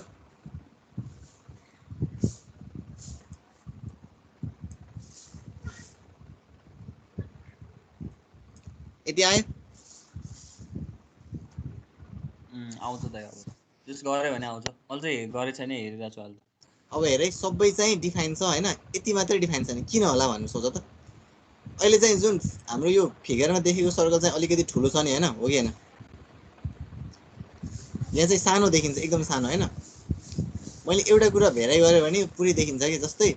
यति आयो आउँछ दाइ अब जस गरे भने आउँछ अझै गरे छैन हेरिरहेको छु अहिले अब हेर है सबै चाहिँ डिफाइन छ हैन यति मात्रै डिफाइन छैन किन होला भन्नु सोच त अहिले चाहिँ जुन हाम्रो यो फिगरमा देखेको सर्कल चाहिँ अलिकति ठुलो छ नि हैन हो कि हैन यहाँ चाहिँ सानो देखिन्छ एकदम सानो हैन मैले एउटा कुरा भेराइ गरे भने पुरै देखिन्छ कि जस्तै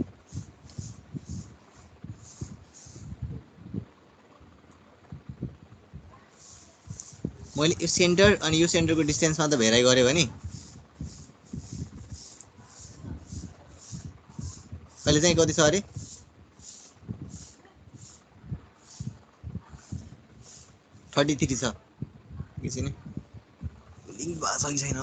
मैले यो सेन्टर अनि यो सेन्टरको डिस्टेन्समा त भेराइ गरे भने अहिले चाहिँ कति छ अरे 33 छ एकछिन लिङ्क भएको छ कि छैन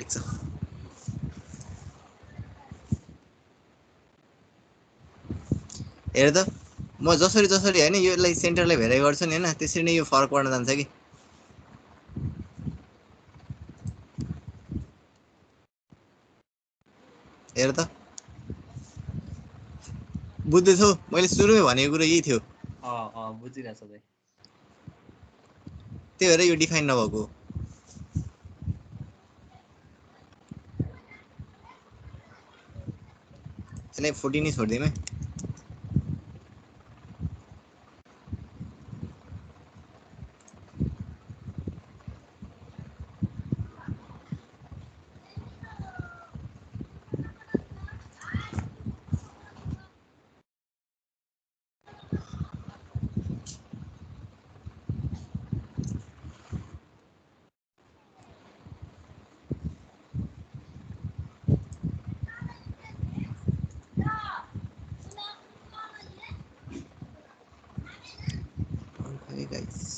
ठिक छ हेर त म जसरी हैन योलाई सेन्टरलाई भेराइ गर्छु नि हैन त्यसरी नै यो फरक पर्न जान्छ कि हेर त बुझ्दैछौ मैले सुरुमै भनेको कुरा यही थियो बुझिरहेछ दाइ त्यही भएर यो डिफाइन नभएको यसलाई 14 नै छोडिदिउँ है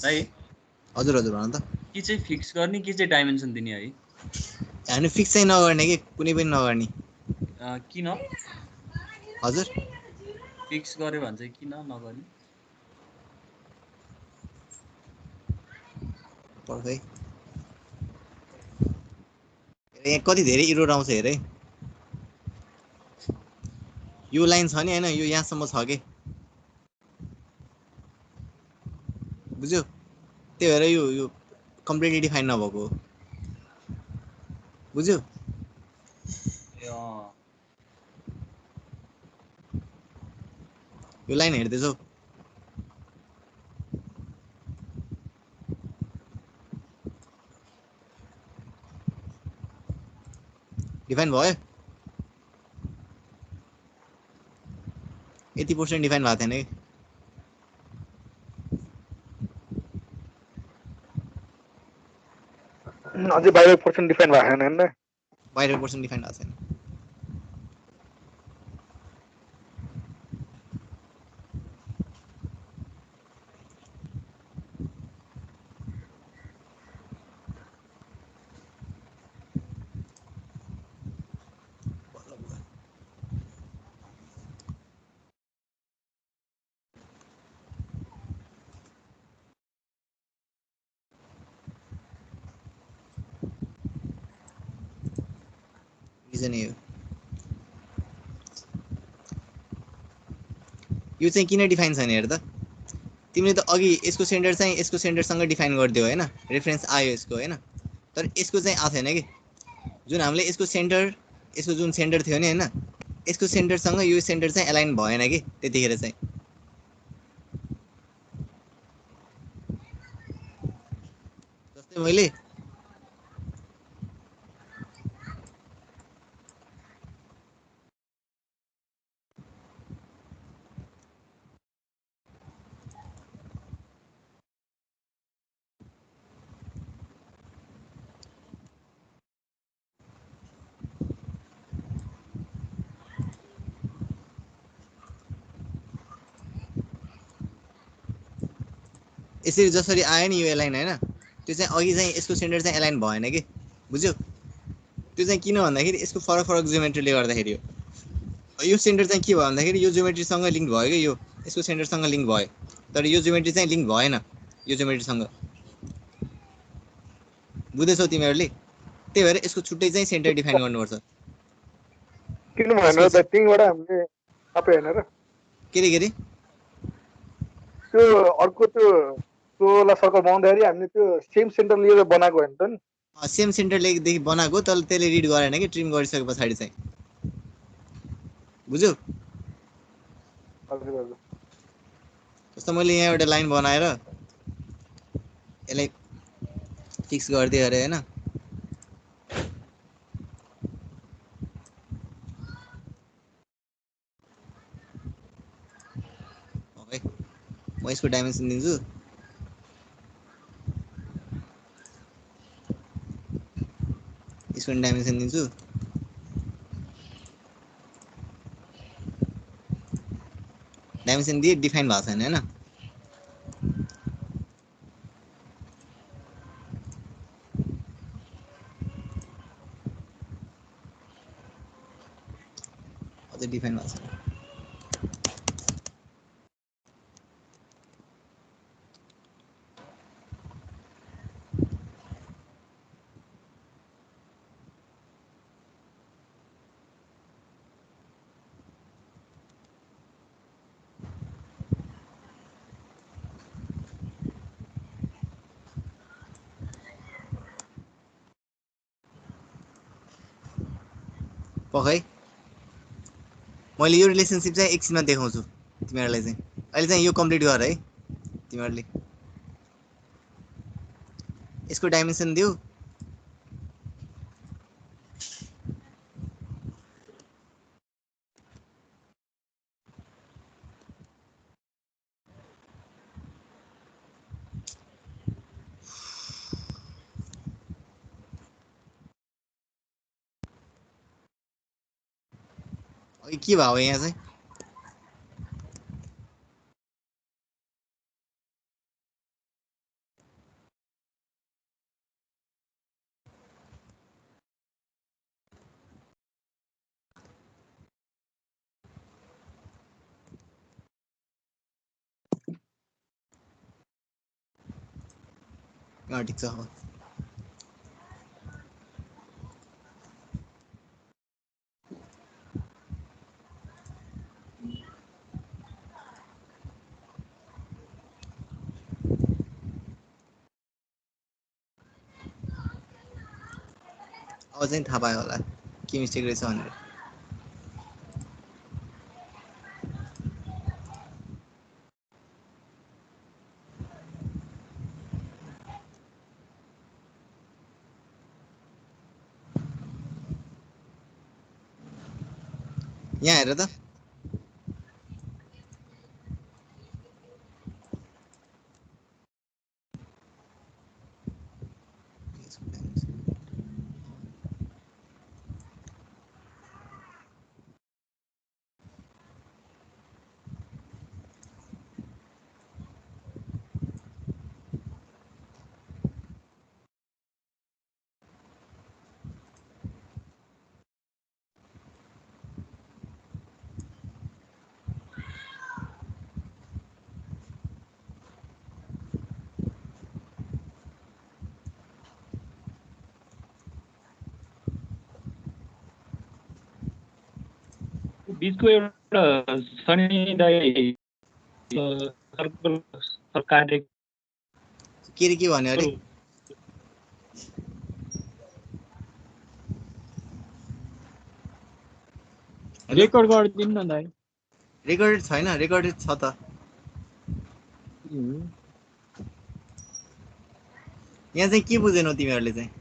है हजुर हजुर भन त कि चाहिँ फिक्स गर्ने कि चाहिँ डाइमेन्सन दिने है हामी फिक्स चाहिँ नगर्ने कि कुनै पनि नगर्ने किन हजुर फिक्स गर्यो भने चाहिँ किन नगर्ने पर्दै यहाँ कति धेरै इरोड आउँछ हेर है यो लाइन छ नि हैन यो यहाँसम्म छ के बुझ्यो त्यही भएर यो कम्प्लिटली डिफाइन नभएको हो बुझ्यो यो लाइन हेर्दैछौ डिफाइन भयो 80% डिफाइन भएको थिएन कि अझै 22% डिफाइन भएको छैन हैन 22% डिफाइन भएको छैन रिजन यो चाहिँ किन डिफाइन छैन हेर त तिमीले त अघि यसको सेन्टर चाहिँ यसको सेन्टरसँग डिफाइन गरिदियो हैन रेफरेन्स आयो यसको हैन तर यसको चाहिँ आएको छैन कि जुन हामीले यसको जुन सेन्टर थियो नि हैन यसको सेन्टरसँग यो सेन्टर चाहिँ एलाइन भएन कि त्यतिखेर चाहिँ जस्तै मैले यसरी जसरी आयो नि यो एलाइन हैन त्यो चाहिँ अघि चाहिँ यसको सेन्टर चाहिँ एलाइन भएन कि बुझ्यो त्यो चाहिँ किन भन्दाखेरि यसको फरक फरक जियोमेट्रीले गर्दाखेरि हो यो सेन्टर चाहिँ के भयो भन्दाखेरि यो जियोमेट्रीसँग लिङ्क भयो कि यो यसको सेन्टरसँग लिङ्क भयो तर यो जियोमेट्री चाहिँ लिङ्क भएन यो जियोमेट्रीसँग बुझ्दैछौ तिमीहरूले त्यही भएर यसको छुट्टै चाहिँ सेन्टर डिफाइन गर्नुपर्छ किन भनेर त टिङबाट हामीले थापे हैन र के रे त्यो अर्को त्योलाई सर्कल बनाउँदाखेरि हामीले त्यो सेम सेन्टर लिएर बनाएको होइन त नि सेम सेन्टरदेखि बनाएको तर त्यसले रिड गरेन कि ट्रिम गरिसके पछाडि चाहिँ बुझ्यौ हजुर हजुर जस्तो मैले यहाँ एउटा लाइन बनाएर यसलाई फिक्स गरिदिएँ अरे हैन म यसको डाइमेन्सन दिन्छु यसको डाइमेन्सन दिन्छु डाइमेन्सन दिए डिफाइन भएको छैन हैन अझै डिफाइन भएको छैन पखै मैले यो रिलेसनशिप चाहिँ एकछिनमा देखाउँछु तिमीहरूलाई चाहिँ अहिले चाहिँ यो कम्प्लिट गर है तिमीहरूले यसको डाइमेन्सन दिऊ के भयो यहाँ चाहिँ ठिक छ अब अब चाहिँ थाहा पायो होला के मिस्टेक रहेछ भनेर यहाँ हेर त बीचको एउटा शनि दाइ सर्कल काटे के रे के भन्यो अरे रेकर्ड गरिदिनु न दाइ रेकर्डेड छैन रेकर्डेड छ त यहाँ चाहिँ के बुझेनौ तिमीहरूले चाहिँ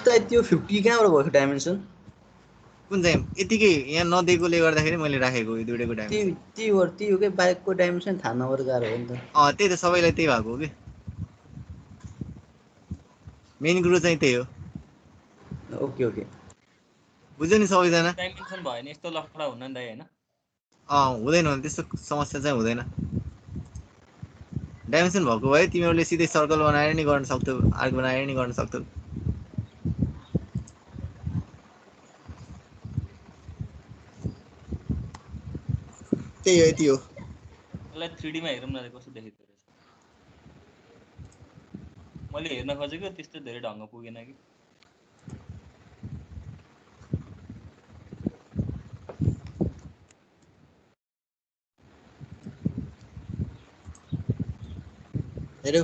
त्यो 50 कहाँबाट भयो डाइमेन्सन कुन चाहिँ यतिकै यहाँ नदिएकोले गर्दाखेरि मैले राखेको यो दुईटैको डाइमेन्सन त्योकै बाइकको डाइमेन्सन थाहा नभएर गाह्रो हो नि त त्यही त सबैलाई त्यही भएको हो कि मेन कुरो चाहिँ त्यही हो ओके ओके बुझ्यो नि सबैजना डाइमेन्सन भयो नि यस्तो लफडा हुन्न नि दाइ हैन हुँदैन त्यस्तो समस्या चाहिँ हुँदैन डाइमेन्सन भएको भए तिमीहरूले सिधै सर्कल बनाएर नि गर्न सक्थ्यौ आर्क बनाएर नि गर्न सक्थ्यौ त्यही हो यति हो यसलाई 3D मा हेरौँ न कस्तो देखिँदो रहेछ मैले हेर्न खोजेको त्यस्तो धेरै ढङ्ग पुगेन कि हेर्यौ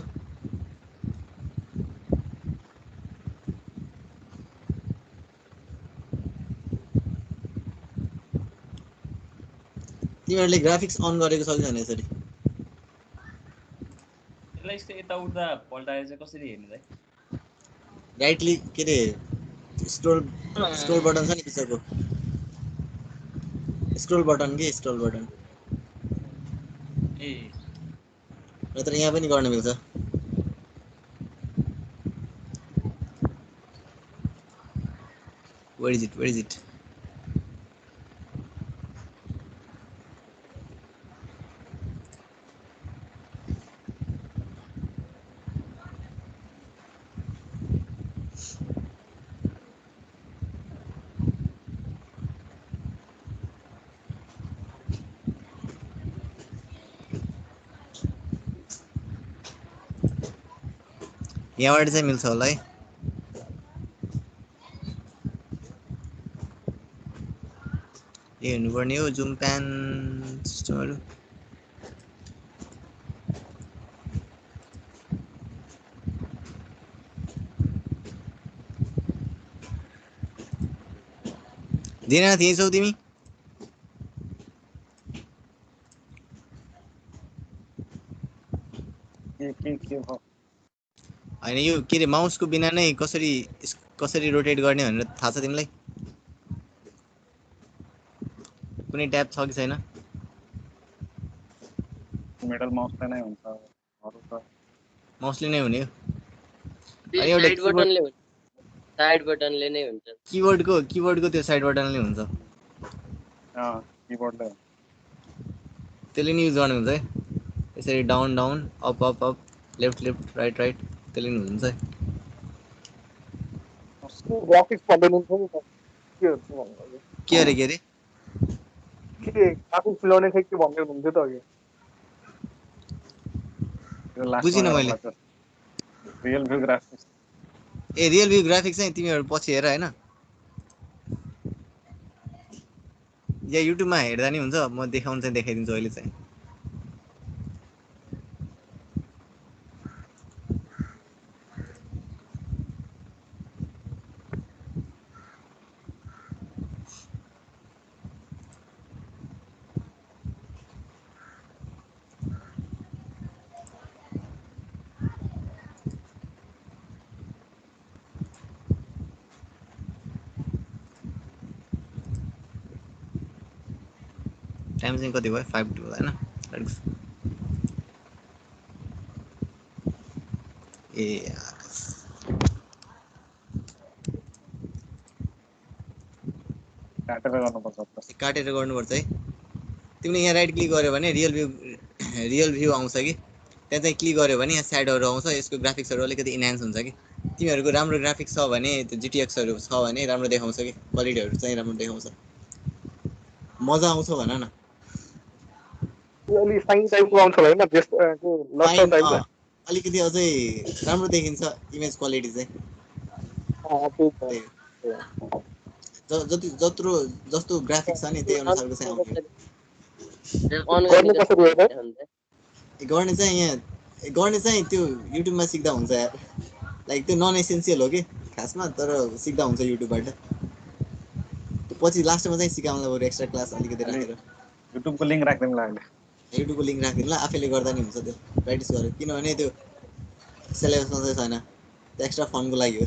तिमीहरूले ग्राफिक्स अन गरेको छ कि छैन यसरी यसलाई यस्तो यता उठ्दा पल्टाएर चाहिँ कसरी हेर्ने दाइ राइटली के रे स्क्रोल बटन छ नि पिछको स्क्रोल बटन ए नत्र यहाँ पनि गर्न मिल्छ where is it यहाँबाट चाहिँ मिल्छ होला है हेर्नुपर्ने हो जुम प्यान सिस्टमहरु दिनमा थिए छौ तिमी के भयो हैन यो के रे माउसको बिना नै कसरी रोटेट गर्ने भनेर थाहा छ तिमीलाई कुनै ट्याब छ कि छैन मेडल माउसले नै हुन्छ अरु त माउसले नै हुने हो त्यो अनि एउटा साइड बटनले हुन्छ साइड बटनले नै हुन्छ किबोर्डको त्यो साइड बटनले हुन्छ किबोर्डले त्यसले नि युज गर्नु हुन्छ है यसरी down down up up up left left right right त्यसले नि हुन्छ ग्राफिक्स भन्दै हुन्छ नि त के हुन्छ भन्नु के अरे के ग्राफिक्स मिलाउने थियो के भन्दै हुनुहुन्थ्यो त अघि त्यो लास्टमा बुझिन मैले real view graphics a real view graphics चाहिँ तिमीहरु पछि हेर हैन या युट्युबमा हेर्दा नि हुन्छ म देखाउन चाहिँ देखाइदिन्छु अहिले चाहिँ टाइम चाहिँ कति भयो 5:02 हैन ए काटेर गर्नुपर्छ है तिमीले यहाँ राइट क्लिक गर्यो भने रियल भ्यू आउँछ कि त्यहाँ चाहिँ क्लिक गर्यो भने यहाँ साइडहरु आउँछ यसको ग्राफिक्सहरु अलिकति इन्हान्स हुन्छ कि तिमीहरुको राम्रो ग्राफिक्स छ भने त्यो जीटीएक्सहरु छ भने राम्रो देखाउँछ कि क्वालिटीहरु चाहिँ राम्रो देखाउँछ मजा आउँछ भन न अलि साइन टाइपको आउँछ हैन जस्तो लस्टर टाइपको अलिकति अझै राम्रो देखिन्छ इमेज क्वालिटी चाहिँ जस्तो ग्राफिक्स छ नि त्यही अनुसारको चाहिँ आउँछ गर्ने चाहिँ त्यो युट्युबमा सिक्दा हुन्छ यार लाइक त्यो नन एसेन्शियल हो कि खासमा तर सिक्दा हुन्छ युट्युबबाट पछि लास्टमा चाहिँ सिकाउँला बरु एक्स्ट्रा क्लास अलिकति राखेर युट्युबको लिंक राख्दिउँला अहिले युट्युबको लिंक राख्दिउँला आफैले गर्दा नि हुन्छ त्यो प्र्याक्टिस गरेर किनभने त्यो सिलेबसमा चाहिँ छैन त्यो एक्स्ट्रा फनको लागि हो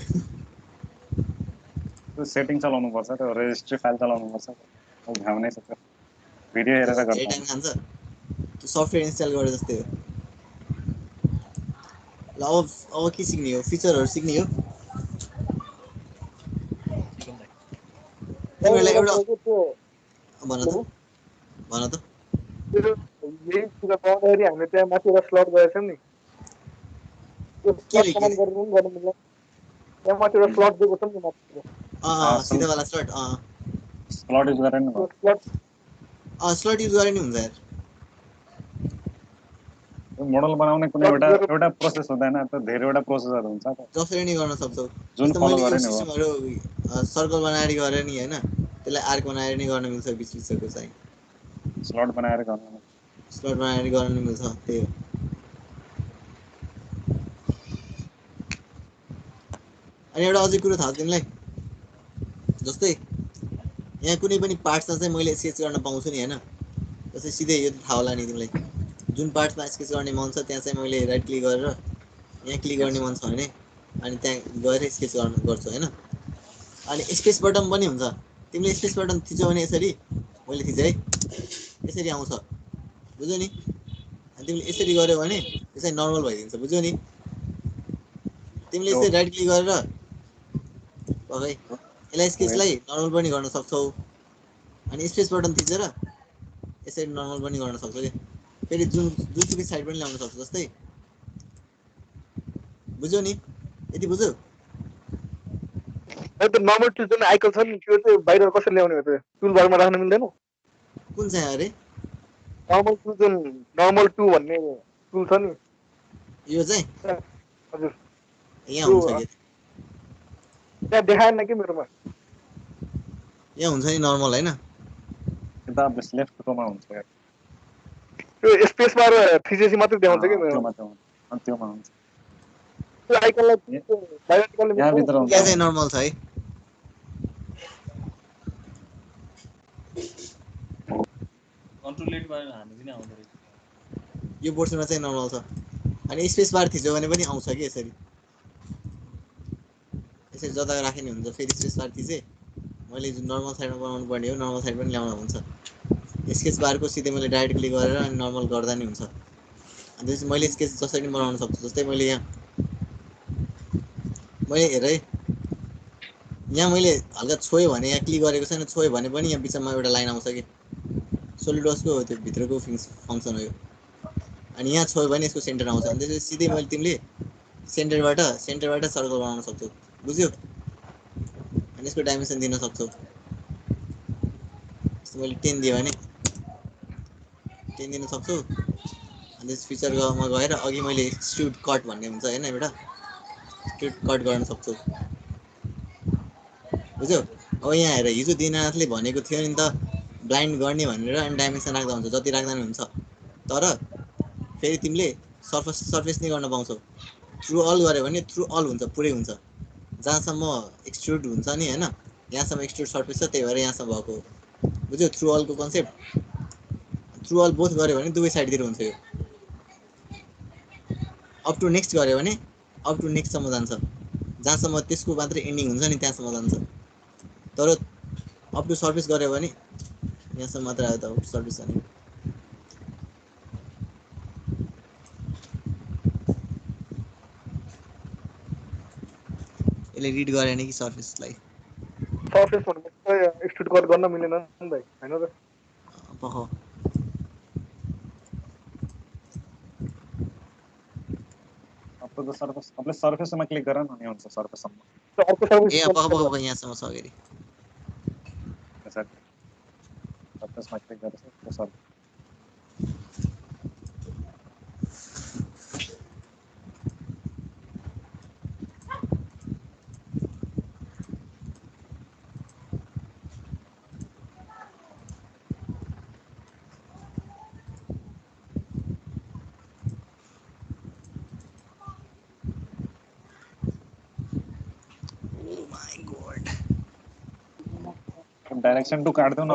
त्यो सेटिङ चलाउनु पर्छ त्यो रेजिस्ट्री फाइल चलाउनु पर्छ भ्याउनै छ त्यो भिडियो हेरेर गर्छ टाइम खान्छ त्यो सफ्टवेयर इन्स्टल गरे जस्तै हो ल अब के सिक्ने हो फिचरहरु सिक्ने हो तिमीहरुलाई एउटा भन त यही कुरा पाउँदाखेरि हामीले त्यहाँ माथिबाट स्लट गरेछौँ नि त्यो कमान्ड गरेर पनि गर्नु मिल्दैन त्यहाँ माथिबाट स्लट दिएको छ नि माथिबाट सिधावाला स्लट स्लट युज गरेर नि स्लट युज गरे नि हुन्छ यार मोडल बनाउने कुनै एउटा प्रोसेस हुँदैन त धेरैवटा प्रोसेसहरु हुन्छ त जसरी नि गर्न सक्छौ जुन फलो गरे नि हो सिस्टमहरु सर्कल बनाएर गरे नि हैन त्यसलाई आर्क बनाएर नि गर्न मिल्छ बिचको चाहिँ स्लट बनाएर गर्न मिल्छ त्यही हो अनि एउटा अझै कुरा थाहा छ तिमीलाई जस्तै यहाँ कुनै पनि पार्ट्समा चाहिँ मैले स्केच गर्न पाउँछु नि हैन जस्तै सिधै यो थाहा होला नि तिमीलाई जुन पार्ट्समा स्केच गर्ने मन छ त्यहाँ चाहिँ मैले राइट क्लिक गरेर यहाँ क्लिक गर्ने मन छ भने अनि त्यहाँ गएर स्केच गर्छु हैन अनि स्पेस बटन पनि हुन्छ तिमीले स्पेस बटन थिचौ भने यसरी मैले थिचे है यसरी आउँछ बुझ्यौ नि अनि तिमीले यसरी गर्यौ भने यो चाहिँ नर्मल भइदिन्छ बुझ्यौ नि तिमीले यसरी राइट क्लिक गरेर ओके यसलाई स्केचलाई नर्मल पनि गर्न सक्छौ अनि स्पेस बटन थिचेर यसरी नर्मल पनि गर्न सक्छौ के फेरि जुनसुकै साइड पनि ल्याउन सक्छौ जस्तै बुझ्यौ नि यति बुझ्यौ त्यो नर्मल टुल जुन आइकन छ नि त्यो चाहिँ बाहिर कसरी ल्याउने हो त्यो टुल बारमा राख्न मिल्दैन कुन चाहिँ अरे नर्मल टुल जुन नर्मल टु भन्ने टुल छ नि यो चाहिँ हजुर यहाँ हुन्छ के त्यहाँ देखाएन कि मेरोमा यहाँ हुन्छ नि नर्मल हैन त्यो त लेफ्टकोमा हुन्छ यार त्यो स्पेस बार थिचेसी मात्र देखाउँछ कि मेरोमा त्योमा हुन्छ त्यो आइकनलाई बाहिर निकाल्नु यहाँ भित्र हुन्छ यहाँ चाहिँ नर्मल छ है बुलेटमा हान्नु पनि आउँदो रहेछ यो पोर्सनमा चाहिँ नर्मल छ अनि स्पेस बार थिच्यो भने पनि आउँछ कि यसरी यसरी जता राखे नि हुन्छ फेरि स्पेस बार थिचे मैले जुन नर्मल साइडमा बनाउनु पर्ने हो नर्मल साइड पनि ल्याउन हुन्छ स्केच बारको सिधै मैले डाइरेक्ट क्लिक गरेर अनि नर्मल गर्दा नि हुन्छ अनि त्यसपछि मैले स्केच जसरी बनाउन सक्छु जस्तै मैले यहाँ मैले हेर है यहाँ मैले हल्का छोयो भने यहाँ क्लिक गरेको छैन छोयो भने पनि यहाँ बिचमा एउटा लाइन आउँछ कि सोलिडवर्क्सको त्यो भित्रको फङ्सन हो यो अनि यहाँ छोयो भने यसको सेन्टर आउँछ अनि त्यसपछि सिधै मैले तिमीले सेन्टरबाट सर्कल बनाउन सक्छौ बुझ्यौ अनि यसको डाइमेन्सन दिन सक्छौ जस्तो मैले 10 दिएँ भने 10 दिन सक्छु अनि त्यस फिचरमा गएर अघि मैले एक्सट्रुड कट भन्ने हुन्छ हैन एउटा एक्सट्रुड कट गर्न सक्छु बुझ्यौ अब यहाँ हेर हिजो दिनानाथले भनेको थियो नि त ब्लाइन्ड गर्ने भनेर अनि डाइमेन्सन राख्दा हुन्छ जति राख्दा नि हुन्छ तर फेरि तिमीले सर्फेस नै गर्न पाउँछौ थ्रु अल गर्यो भने थ्रु अल हुन्छ पुरै हुन्छ जहाँसम्म एक्सट्रुड हुन्छ नि हैन यहाँसम्म एक्सट्रुड सर्फेस छ त्यही भएर यहाँसम्म भएको बुझ्यौ थ्रु अलको कन्सेप्ट थ्रु अल बोथ गर्यो भने दुवै साइडतिर हुन्छ यो अप टु नेक्स्ट गर्यो भने अप टु नेक्स्टसम्म जान्छ जहाँसम्म त्यसको मात्रै एन्डिङ हुन्छ नि त्यहाँसम्म जान्छ तर अप टु सर्फेस गर्यो भने यहाँसम्म मात्र आयो त अप टु सर्फेस जाने यसले रिड गरेन कि सर्फेसलाई सर्फेस भनेको एक्सट्रुड कट गर्न मिलेन नि भाइ हैन र पख अब तो सर्फेसमा क्लिक गर न अनि हुन्छ सर्फेससम्म ए पख यहाँसम्म छ अगाडि सर्फेसमा क्लिक गरेछ त्यो सर्फेस डाइरेक्सन टु काट दौ न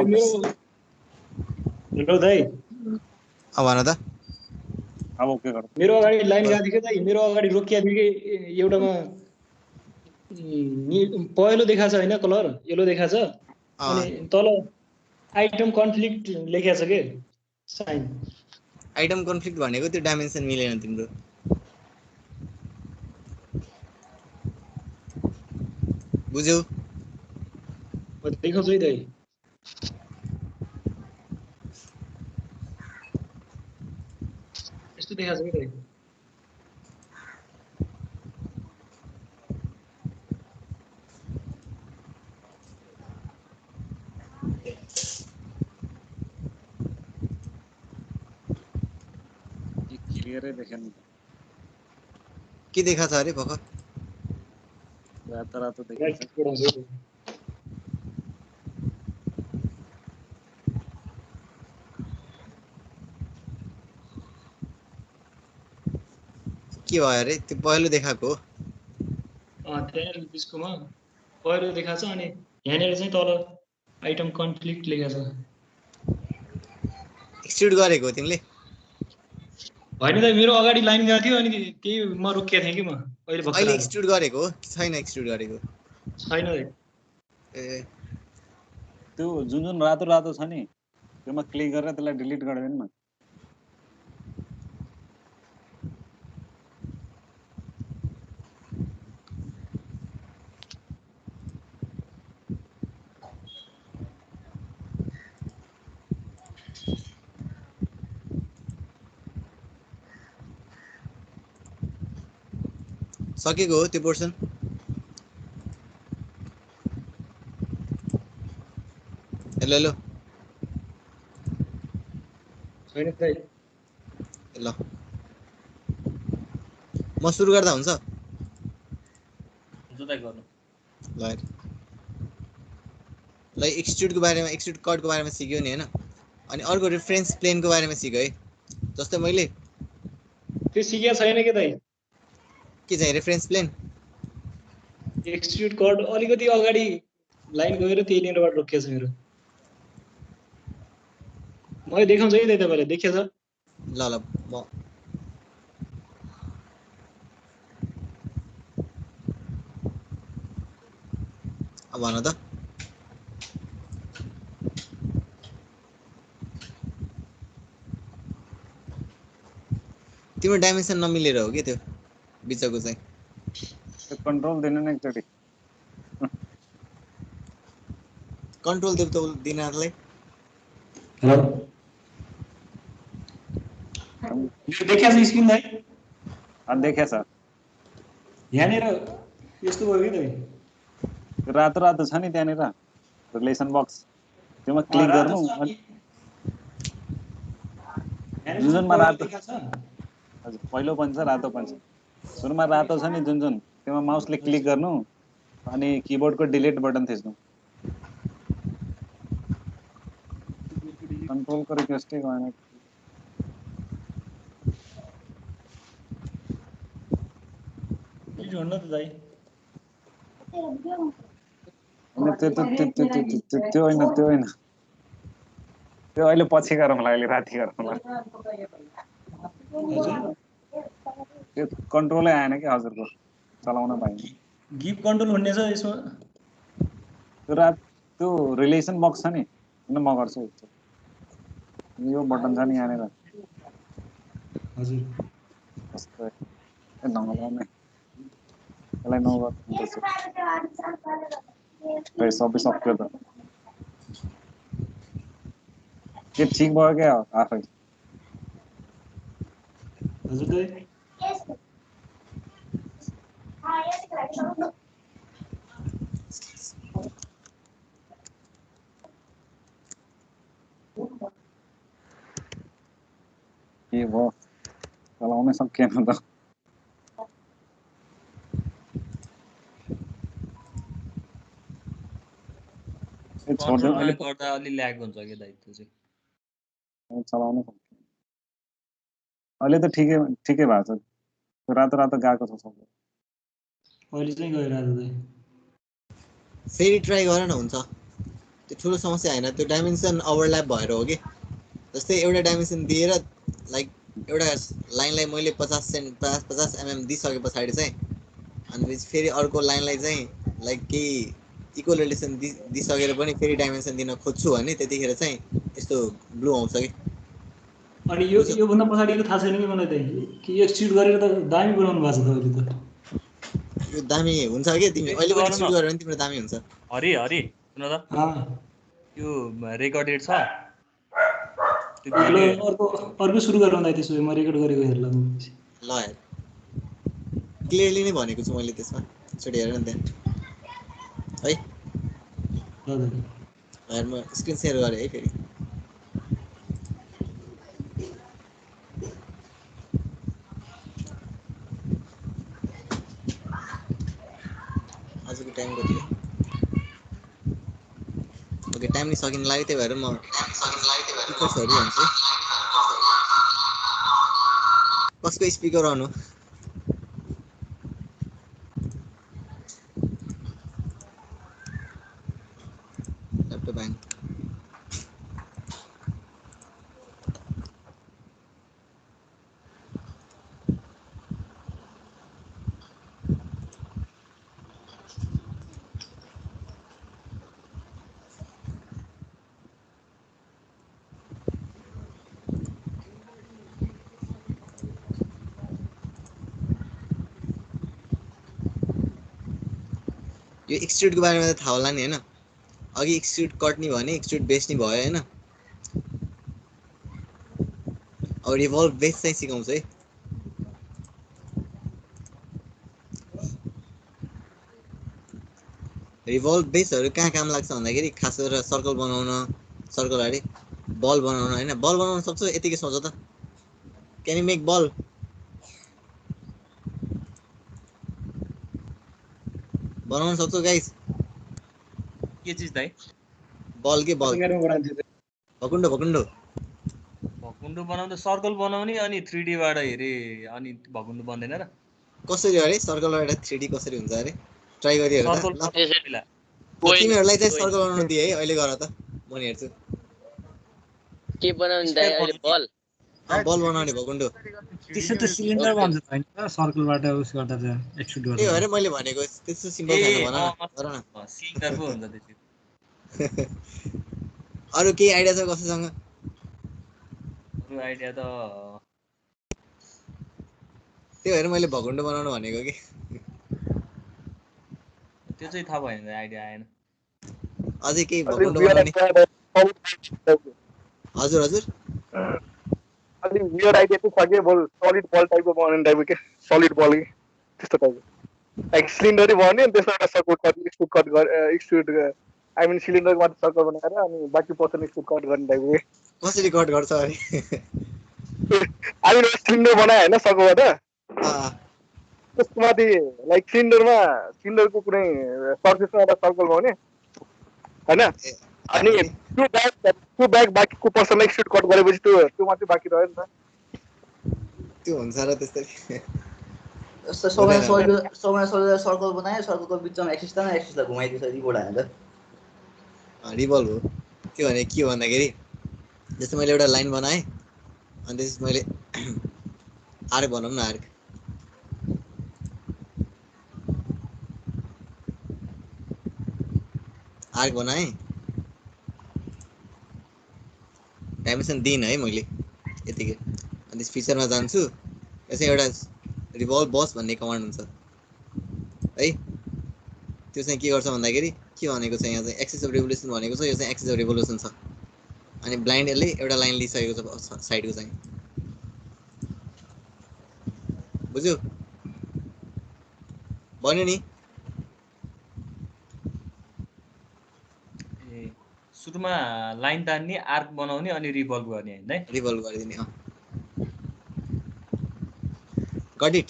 हेलो दाइ अब भन त अब के गर्नु मेरो अगाडि लाइन गएको थियो दाइ मेरो अगाडि रोकिया थियो कि एउटामा पहेँलो देखाछ हैन कलर येलो देखाछ अनि तल आइटम कन्फ्लिक्ट लेखेको छ के साइन आइटम कन्फ्लिक्ट भनेको त्यो डाइमेन्सन मिलेन तिम्रो बुझ्यौ देखाउँछु है दाइ यस्तो देखाछ कि दाइ क्लियरै देखेन के देखाछ अरे भख रातो देखाछ के भयो अरे त्यो पहिलो देखाएको त्यहाँनिर बिचकोमा पहिलो देखाछ अनि यहाँनिर चाहिँ तल आइटम कन्फ्लिक्ट लेखेको छ एक्सट्रुड गरेको हो तिमीले होइन दाइ मेरो अगाडि लाइन गएको थियो अनि त्यही म रोकिएको थिएँ कि म अहिले एक्सट्रुड गरेको हो कि छैन एक्सट्रुड गरेको छैन दाइ ए त्यो जुन रातो छ नि त्यसमा क्लिक गरेर त्यसलाई डिलिट गरिदिनु न सकेको हो त्यो पोर्सन हेलो छैन दाइ ल म सुरु गर्दा हुन्छ दाइ गर्नु ल एक्सट्रुडको बारेमा एक्सट्रुड कटको बारेमा सिक्यो नि हैन अनि अर्को रेफरेन्स प्लेनको बारेमा सिक्यो है जस्तै मैले त्यो सिकेको छैन के दाइ के चाहिँ रेफरेन्स प्लेन एक्सट्रुड कट अलिकति अगाडि लाइन गएर त्यही लिनबाट रोकिएको छ मेरो मैले देखाउँछु है तपाईलाई देखिएछ ल ल म अब भन त तिम्रो डाइमेन्सन नमिलेर हो कि त्यो बिचको चाहिँ त्यो कन्ट्रोल दिनु न एकचोटि कन्ट्रोल देऊ त दिनारलाई देखिएछ स्क्रिनलाई देखेछ यहाँनिर यस्तो भयो कि त रातो रातो छ नि त्यहाँनिर रिलेसन बक्स त्यसमा क्लिक गर्नु जुनमा रातो हजुर पहिलो पनि छ रातो पनि छ सुरुमा रातो छ नि जुन त्यसमा माउसले क्लिक गर्नु अनि किबोर्डको डिलिट बटन थिच्नु कन्ट्रोलको रिक्वेस्टै गएन त्यो होइन त्यो अहिले पछि गरौँला अहिले राति गरौँला त्यो कन्ट्रोलै आएन कि हजुरको चलाउन पाइँदैन गिभ कन्ट्रोल भन्ने छ यसमा त्यो रिलेसन बक्स छ नि म गर्छु यो बटन छ नि यहाँनिर हजुर कस्तो ढङ्गले यसलाई नगर्नु सबै सक्यो त के ठिक भयो क्या आफै हजुर के भयो चलाउनै सकिएन त गर्दा अलि ल्याग हुन्छ के दाइ त्यो चाहिँ चलाउनै सकिएन अहिले त ठिकै भएको छ रातो रातो गएको छ सबै अहिले चाहिँ गयो रातो दाइ फेरि ट्राई गर न हुन्छ त्यो ठुलो समस्या होइन त्यो डाइमेन्सन ओभरल्याप भएर हो कि जस्तै एउटा डाइमेन्सन दिएर लाइक एउटा लाइनलाई मैले 50 mm दिइसके पछाडि चाहिँ अनि फेरि अर्को लाइनलाई चाहिँ लाइक केही इक्वल रिलेसन दिइसकेर पनि फेरि डाइमेन्सन दिन खोज्छु भने त्यतिखेर चाहिँ यस्तो ब्लू आउँछ कि अनि यो भन्दा पछाडिको थाहा छैन कि मलाई कि एक्सट्रुड गरेर त दामी बनाउनु भएको छ अहिले त यो दामी हुन्छ के तिमी अहिले पनि एक्सट्रुड गरेर पनि तिम्रो दामी हुन्छ हरि सुन त यो रेकर्डेड छ अर्को सुरु गराउँदा त्यसो भए म रेकर्ड गरेको हेर्ला ल हेर क्लियरली नै भनेको छु मैले त्यसमा एकचोटि हेर न त्यहाँ है हेर म स्क्रिन सेयर गरेँ है फेरि आजको टाइम कति हो ओके टाइम नि सकिन लाग्यो त्यही भएर म स्पिकर्सहरू भन्छु कसको स्पिकर अन हो ल्यापटप ह्याङ यो एक्सट्रुडको बारेमा त थाहा होला नि हैन अघि एक्सट्रुड कट नि भने एक्सट्रुड बेस नि भयो हैन अब रिभल्भ बेस चाहिँ सिकाउँछ है रिभल्भ बेसहरु कहाँ काम लाग्छ भन्दाखेरि खास गरेर सर्कल बनाउन सर्कल अरे बल बनाउन हैन बल बनाउन सक्छौ यतिकै सोच त क्यान यु मेक बल बनाउन सक्छौ गाइस के चीज दाइ बल के बल भकुण्डो बनाउँदा सर्कल बनाउने अनि 3D बाट हेरे अनि भकुण्डो बन्दैन र कसरी अरे सर्कलबाट 3D कसरी हुन्छ अरे ट्राई गरि हेर त ल तिमीहरुलाई चाहिँ सर्कल बनाउन दिए है अहिले गर त म हेर्छु के बनाउने दाइ अहिले बल बल बनाउने भकुन्डो त्यसो त सिलिन्डर बन्छ त हैन सर्कलबाट उस गर्दा त एक्सट्रुड गर्दा त्यही भएर मैले भनेको त्यस्तो सिम्पल छैन भन न गर न सिलिन्डर पो हुन्छ त्यसको अरु केही आइडिया छ कसैसँग अरु आइडिया त त्यही भएर मैले भकुन्डो बनाउनु भनेको कि त्यो चाहिँ थाहा भएन आइडिया आएन अझै केही भकुन्डो बनाउने हजुर हजुर अलि वियर आइडिया चाहिँ छ कि बल सलिड बल टाइपको बनाउने टाइपको के सलिड बल त्यस्तो टाइपको लाइक सिलिन्डरै बनाउने अनि त्यसमा एउटा circle cut extrude I mean सिलिन्डरको मात्र सर्कल बनाएर अनि बाँकी पोर्सन एक्सट्रुड कट गर्ने टाइपको कसरी कट गर्छ अरे हामी सिलिन्डर बनायो होइन सर्कलबाट त्यसको माथि लाइक सिलिन्डरको कुनै सर्फेसमा एउटा सर्कल बनाउने होइन अनि त्यो ब्याग बाँकीको पर्सन एक्सट्रुड कट गरेपछि त्यो मात्रै बाँकी रह्यो नि त त्यो हुन्छ र त्यसरी सर्कल बनायो सर्कलको बिचमा एक्सिसलाई घुमाइदिन्छ रिबोर्ड हानेर रिभल्भ हो त्यो भने के हो भन्दाखेरि जस्तै मैले एउटा लाइन बनाएँ अनि त्यसपछि मैले आर्क बनाऊँ न आर्क बनाएँ डाइमेन्सन दिइनँ है मैले यतिकै अनि त्यस फिचरमा जान्छु यसै एउटा रिभल्भ बस भन्ने कमान्ड हुन्छ है त्यो चाहिँ के गर्छ भन्दाखेरि के भनेको छ यहाँ चाहिँ एक्सिस अफ रिभोल्युसन भनेको छ यो चाहिँ एक्सिस अफ रिभोल्युसन छ अनि ब्लाइन्ड यसले एउटा लाइन लिइसकेको छ साइडको चाहिँ बुझ्यो भन्यो नि सुरुमा लाइन तान्ने आर्क बनाउने अनि रिभल्भ गर्ने हैन है रिभल्भ गरिदिने गट इट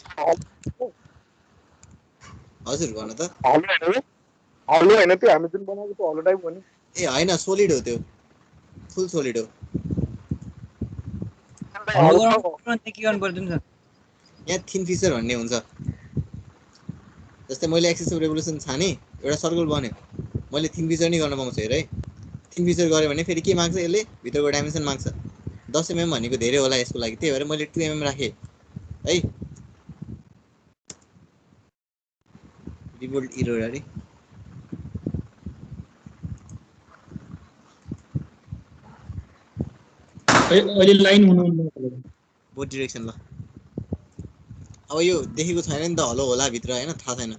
हजुर भन त हलो हैन त्यो हामी जुन बनाएको त्यो हलो टाइप हो नि ए हैन सोलिड हो त्यो फुल सोलिड हो के गर्नु पर्दैन सर यहाँ थिन फिचर भन्ने हुन्छ जस्तै मैले एक्सिस अफ रिभोल्युसन छाने एउटा सर्कल बन्यो मैले थिन फिचर नै गर्न पाउँछु हेर है थिन फिचर गऱ्यो भने फेरि के माग्छ यसले भित्रको डाइमेन्सन माग्छ 10 mm भनेको धेरै होला यसको लागि त्यही भएर मैले 2 mm राखेँ है रिभोल्ट इरर अरे अहिले लाइन हुनु बोथ डिरेक्सन ल अब यो देखेको छैन नि त हलो होला भित्र हैन थाहा छैन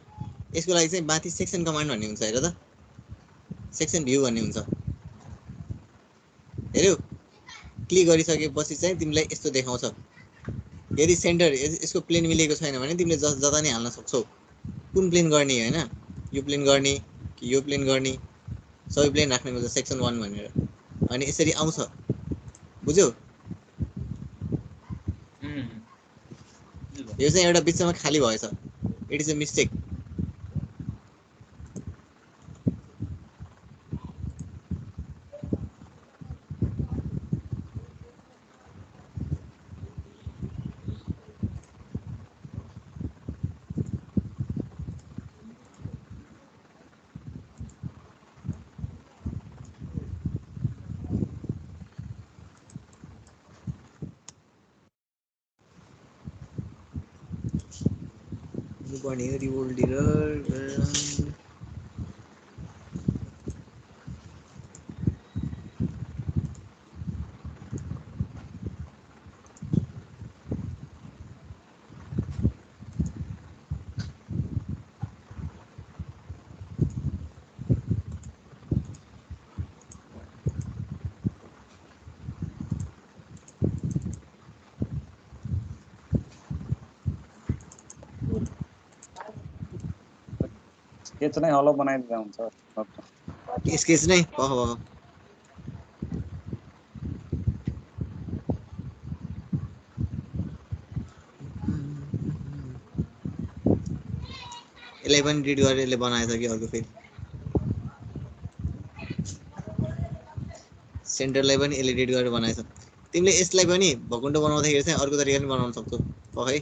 यसको लागि चाहिँ माथि सेक्सन कमान्ड भन्ने हुन्छ हेर त सेक्सन भ्यू भन्ने हुन्छ हेर्यौ क्लिक गरिसकेपछि चाहिँ तिमीलाई यस्तो देखाउँछ यदि सेन्टर यसको प्लेन मिलेको छैन भने तिमीले जता नि हाल्न सक्छौ कुन प्लेन गर्ने हैन यो प्लेन गर्ने कि यो प्लेन गर्ने सबै प्लेन राख्ने हुन्छ सेक्सन 1 भनेर अनि यसरी आउँछ बुझ्यौ यो चाहिँ एउटा बिचमा खाली भएछ इट इज अ मिस्टेक गर्ने रिभोल्ट इरर स्केच नै हलो बनाइदिँदा हुन्छ स्केच नै यसलाई पनि डिड गरेर यसले बनाएछ कि अर्को फेरि सेन्टरलाई पनि यसले डिड गरेर बनाएछ तिमीले यसलाई पनि भकुन्डो बनाउँदाखेरि चाहिँ अर्को तरिकाले पनि बनाउन सक्छौ है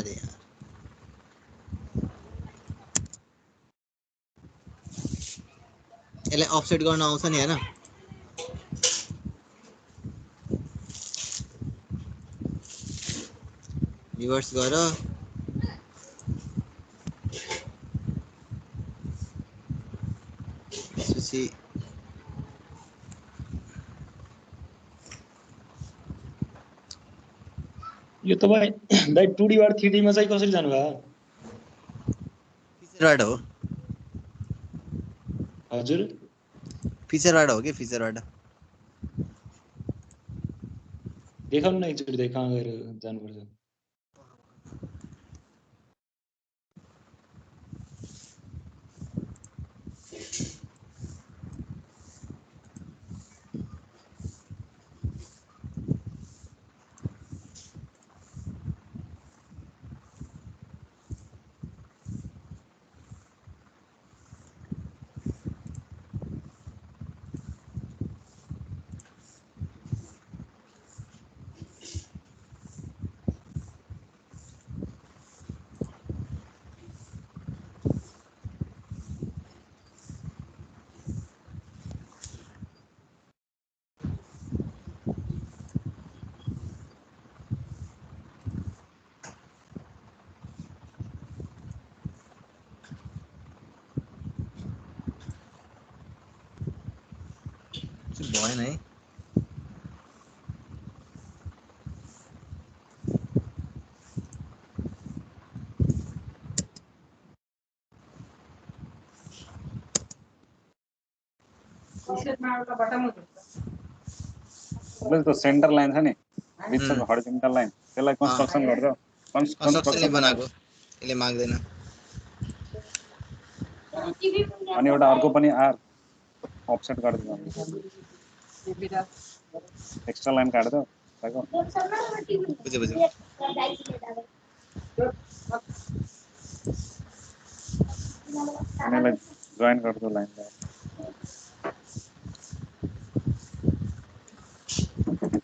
अरे यार यसलाई अफसेट गर्न आउँछ नि हैन रिभर्स गर त्यसपछि यो तपाई दाइ 2D बाट 3D मा चाहिँ कसरी जानु भयो फिचरबाट हो हजुर फिचरबाट हो के फिचरबाट देखाउनु न एकचोटि दाइ कहाँ गएर जानुपर्छ भएन है त्यो सेन्टर लाइन छ नि बिचको हरिजन्टल लाइन त्यसलाई कन्स्ट्रक्सन गर्छ कन्स्ट्रक्सनले बनाएको यसले माग्दैन अनि एउटा अर्को पनि आर अफसेट गर्दिनु एक्स्ट्रा लाइन काट्दो बुझ्यो बुझ्यो अनि जोइन गर्दो लाइनलाई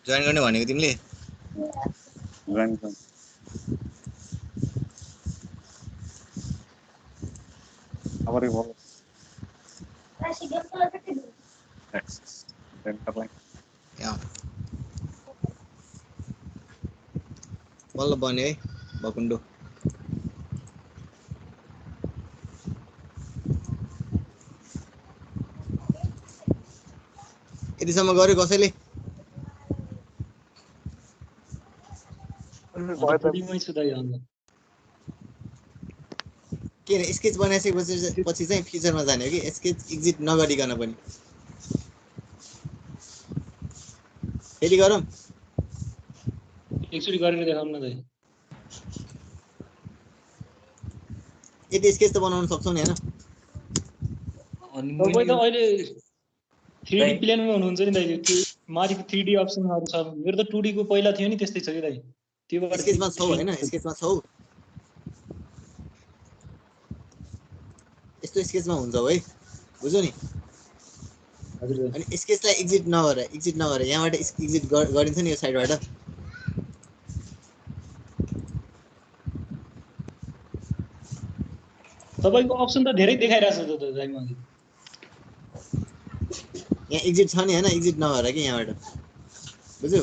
जोइन गर्ने भनेको तिमीले जोइन अब रिभल्भ सेन्टर लाइन बल्ल बन्यो है भकुण्डो यतिसम्म गर्यो कसैले के अरे स्केच बनाइसकेपछि चाहिँ फिचरमा जाने हो कि स्केच एक्जिट नगरिकन पनि फेरि गरौँ एकचोटि गरेर देखाउनु न दाइ यति स्केच त बनाउन सक्छौ नि हैन तपाईं त अहिले 3D प्लेनमा हुनुहुन्छ नि दाइ त्यो माथिको 3D अप्सनहरु छ मेरो त 2D को पहिला थियो नि त्यस्तै छ के दाइ त्यो स्केचमा छौ हैन स्केचमा छौ यस्तो स्केचमा हुन्छ है बुझ्यौ नि अनि स्केचलाई एक्जिट नगरे यहाँबाट एक्जिट गरिन्छ नि यो साइडबाट तपाईको अप्सन त धेरै देखाइराछ त दाइ माथि यहाँ एक्जिट छ नि हैन एक्जिट नगर के यहाँबाट बुझ्यौ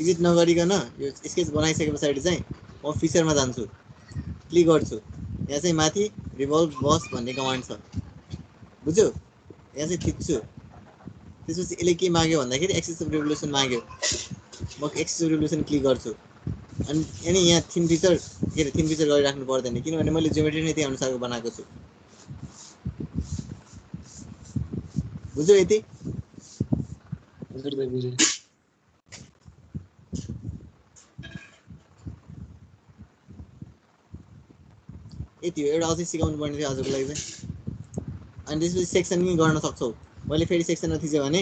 एक्जिट नगरिकन यो स्केच बनाइसके पछाडी चाहिँ म फिचरमा जान्छु क्लिक गर्छु यहाँ चाहिँ माथि रिभल्भ बस भन्ने कमान्ड छ बुझ्यौ यहाँ चाहिँ थिच्छु त्यसपछि यसले के माग्यो भन्दाखेरि एक्सिस अफ रिभोल्युसन माग्यो म एक्सिस अफ रिभोल्युसन क्लिक गर्छु अनि यहाँ थिम फिचर के अरे थिम फिचर गरिराख्नु पर्दैन किनभने मैले जियोमेट्री नै त्यही अनुसारको बनाएको छु बुझ्यौ यति हजुर दाइ बुझे यति हो एउटा अझै सिकाउनु पर्ने थियो आजको लागि चाहिँ अनि त्यसपछि सेक्सन पनि गर्न सक्छौ मैले फेरि सेक्सनमा थिचेँ भने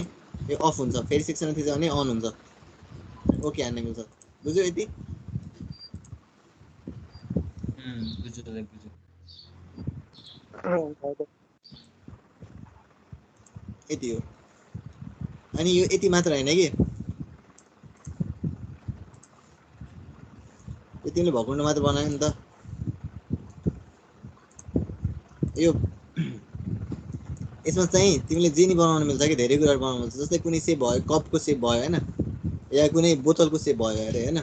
यो अफ हुन्छ फेरि सेक्सनमा थिचेँ भने अन हुन्छ ओके हान्ने मिल्छ बुझ्यौ यति बुझ्यो दाइ बुझ्यो यति हो अनि यो यति मात्र हैन कि तिमीले भकुण्ड मात्र बनायो नि त यो यसमा चाहिँ तिमीले जे नि बनाउन मिल्छ कि धेरै कुराहरु बनाउन मिल्छ जस्तै कुनै सेप भयो कपको सेप भयो हैन या कुनै बोतलको सेप भयो अरे हैन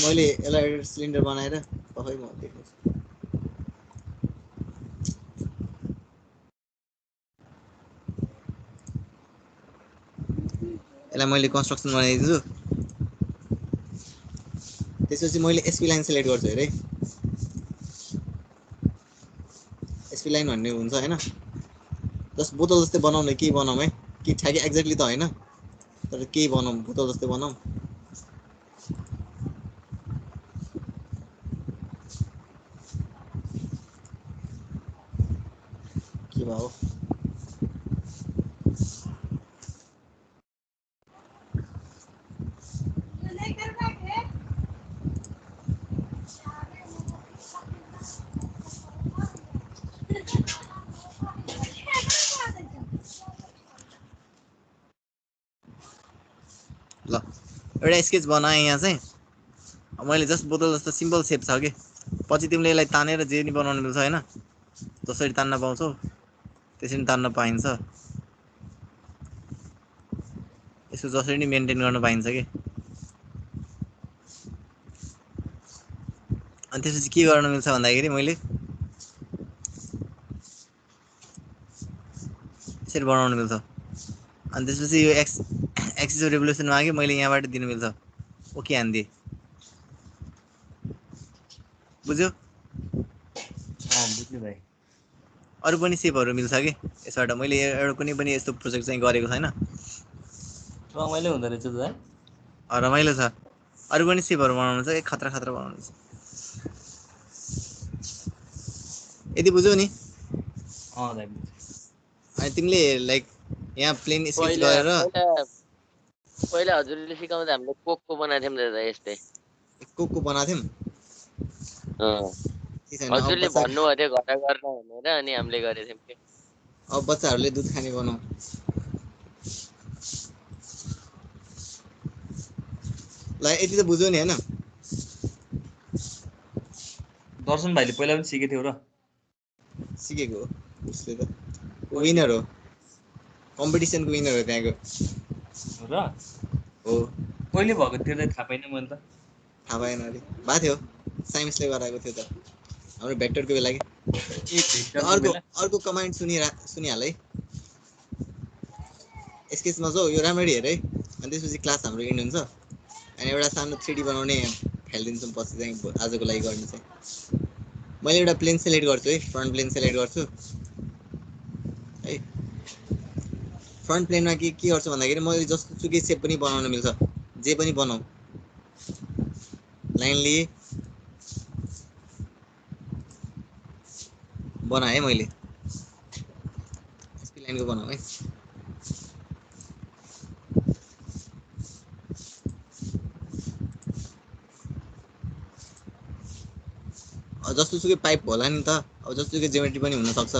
मैले यसलाई सिलिन्डर बनाएर पखै म देखाउँछु यसलाई मैले कन्स्ट्रक्सन बनाइदिन्छु त्यसपछि मैले एसपी लाइन सिलेक्ट गर्छु हेरे एसपी लाइन भन्ने हुन्छ हैन जस्ट बोतल जस्तै बनाउन के बनाऊ है कि ठ्याक्कै एक्ज्याक्टली त हैन तर के बनाऊ बोतल जस्तै बनाऊ के भयो ल एउटा स्केच बनाएँ यहाँ चाहिँ मैले जस्ट बोतल जस्तो सिम्पल सेप छ के पछि तिमीले यसलाई तानेर जे नि बनाउन मिल्छ हैन जसरी तान्न पाउँछौ त्यसरी तान्न पाइन्छ यसो जसरी नि मेन्टेन गर्न पाइन्छ के अनि त्यसपछि के गर्न मिल्छ भन्दाखेरि मैले यसरी बनाउन मिल्छ अनि त्यसपछि यो एक्सिस रेभोल्युसन मागे मैले यहाँबाट दिन मिल्छ ओके हान्दिए बुझ्यो बुझ्यो भाइ अरु पनि सेपहरु मिल्छ के यसबाट मैले एउटा कुनै पनि यस्तो प्रोजेक्ट चाहिँ गरेको छैन रमाइलो हुँदो रहेछ त रमाइलो छ अरु पनि सेपहरु बनाउनु छ खतरा खतरा बनाउनु छ यदि बुझ्यौ नि दाइ अनि तिमीले लाइक यहाँ प्लेन स्केच गरेर पहिला हजुरले सिकाउँदा हामीले कोकको बनाथ्यौं दादा यस्तै कोकको बनाथ्यौं हजुरले भन्नुभयो थियो घर गर्न भनेर अनि हामीले गरेथ्यौं के अब बच्चाहरुले दूध खाने बनाऊ ल यति त बुझ्यौ नि हैन दर्शन भाइले पहिला पनि सिकेको थियो र सिकेको हो उसले त विनर हो कम्पिटिसनको विनर हो त्यहाँको र हो कहिले भएको थियो त थाहा पाइन मैले त थाहा भएन अरे भएको थियो साइन्सले गराएको थियो त हाम्रो भेक्टरको बेला कि अर्को कमान्ड सुनिहाल है स्केचमा जाऊ यो राम्ररी हेर है अनि त्यसपछि क्लास हाम्रो इन्ड हुन्छ अनि एउटा सानो 3D बनाउने फालिदिन्छौँ पछि चाहिँ आजको लागि गर्ने चाहिँ मैले एउटा प्लेन सिलेक्ट गर्छु है फ्रन्ट प्लेन सिलेक्ट गर्छु है फ्रन्ट प्लेनमा के गर्छु भन्दाखेरि मैले जस्तो सुकै सेप पनि बनाउन मिल्छ जे पनि बनाऊ लाइन लिए बनाए मैले एसपी लाइनको बनाऊ है जस्तो सुकै पाइप होला नि त अब जस्तो सुकै ज्योमेट्री पनि हुन सक्छ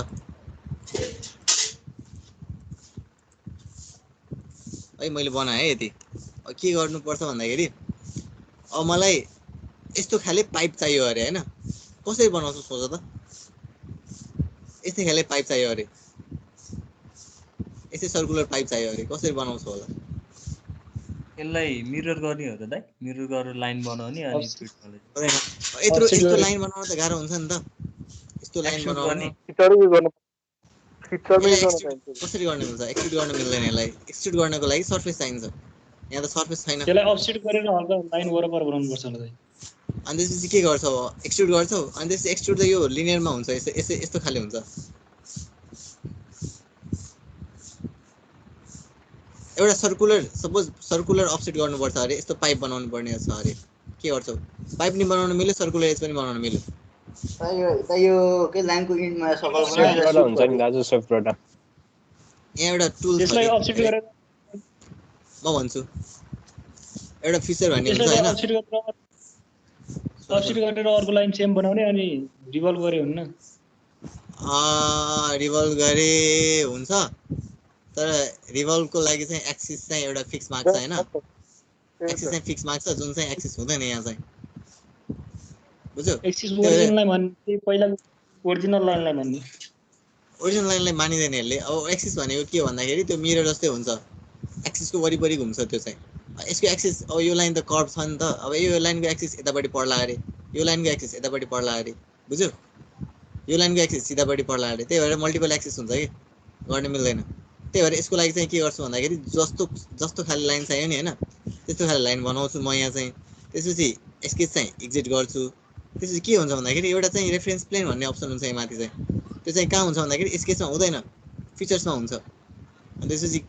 है मैले बनाए है यति अब के गर्नुपर्छ भन्दाखेरि अब मलाई यस्तो खाले पाइप चाहियो अरे हैन कसरी बनाउँछु सोच त यस्तै खाले पाइप चाहियो अरे यस्तै सर्कुलर पाइप चाहियो अरे कसरी बनाउँछु होला यसलाई मिरर गर्ने हो त दाइ मिरर गरेर लाइन बनाउने अनि फिट गर्ने यत्रो लाइन बनाउन त गाह्रो हुन्छ नि त यस्तो लाइन बनाउने कसरी गर्न मिल्छ एक्सट्रुड गर्न मिल्दैन यसलाई एक्सट्रुड गर्नको लागि सरफेस चाहिन्छ यहाँ त सरफेस छैन त्यसलाई अफसेट गरेर हल्का लाइन वरपर बनाउनु पर्छ होला दाइ अनि त्यसपछि के गर्छौ एक्सट्रुड गर्छौ अनि त्यसपछि एक्सट्रुड त यो लिनियरमा हुन्छ यस्तो खाले हुन्छ एउटा सर्कुलर सपोज सर्कुलर अफसेट गर्नुपर्छ अरे यस्तो पाइप बनाउनु पर्ने छ अरे के गर्छौ पाइप नि बनाउन मिल्यो सर्कुलर एज पनि बनाउन मिल्यो यो के लाइनको इन्डमा सकल बनाएर हुन्छ नि दाजु सेपबाट यहाँ एउटा टुल छ त्यसलाई अफसेट गरेर म भन्छु एउटा फिचर भन्ने हुन्छ हैन अफसेट गरेर अर्को लाइन सेम बनाउने अनि रिभल्भ गरे हुन्न रिभल्भ गरे हुन्छ तर रिभल्भको लागि चाहिँ एक्सिस चाहिँ एउटा फिक्स मार्क छ हैन एक्सिस चाहिँ फिक्स मार्क छ जुन चाहिँ एक्सिस हुँदैन यहाँ चाहिँ बुझ्यौ एक्सिस ओरिजिनलाई भन्ने पहिला ओरिजिनल लाइनलाई भन्ने ओरिजिनल लाइनलाई मानिदैन यसले अब एक्सिस भनेको के हो भन्दाखेरि त्यो मिरर जस्तै हुन्छ एक्सिसको वरिपरि घुम्छ त्यो चाहिँ यसको एक्सिस अब यो लाइन त कर्भ छ नि त अब यो लाइनको एक्सिस यतापट्टि पर्ला अरे यो लाइनको एक्सिस यतापट्टि पर्ला अरे बुझ्यौ यो लाइनको एक्सिस सिधापट्टि पर्ला अरे त्यही भएर मल्टिपल एक्सिस हुन्छ कि गर्न मिल्दैन त्यही भएर यसको लागि चाहिँ के गर्छु भन्दाखेरि जस्तो जस्तो खाले लाइन चाहियो नि हैन त्यस्तो खाले लाइन बनाउँछु म यहाँ चाहिँ त्यसपछि स्केच चाहिँ एक्जिट गर्छु त्यसपछि के हुन्छ भन्दाखेरि एउटा चाहिँ रेफरेन्स प्लेन भन्ने अप्सन हुन्छ यहाँ माथि चाहिँ त्यो चाहिँ कहाँ हुन्छ भन्दाखेरि स्केचमा हुँदैन फिचर्समा हुन्छ अनि त्यसपछि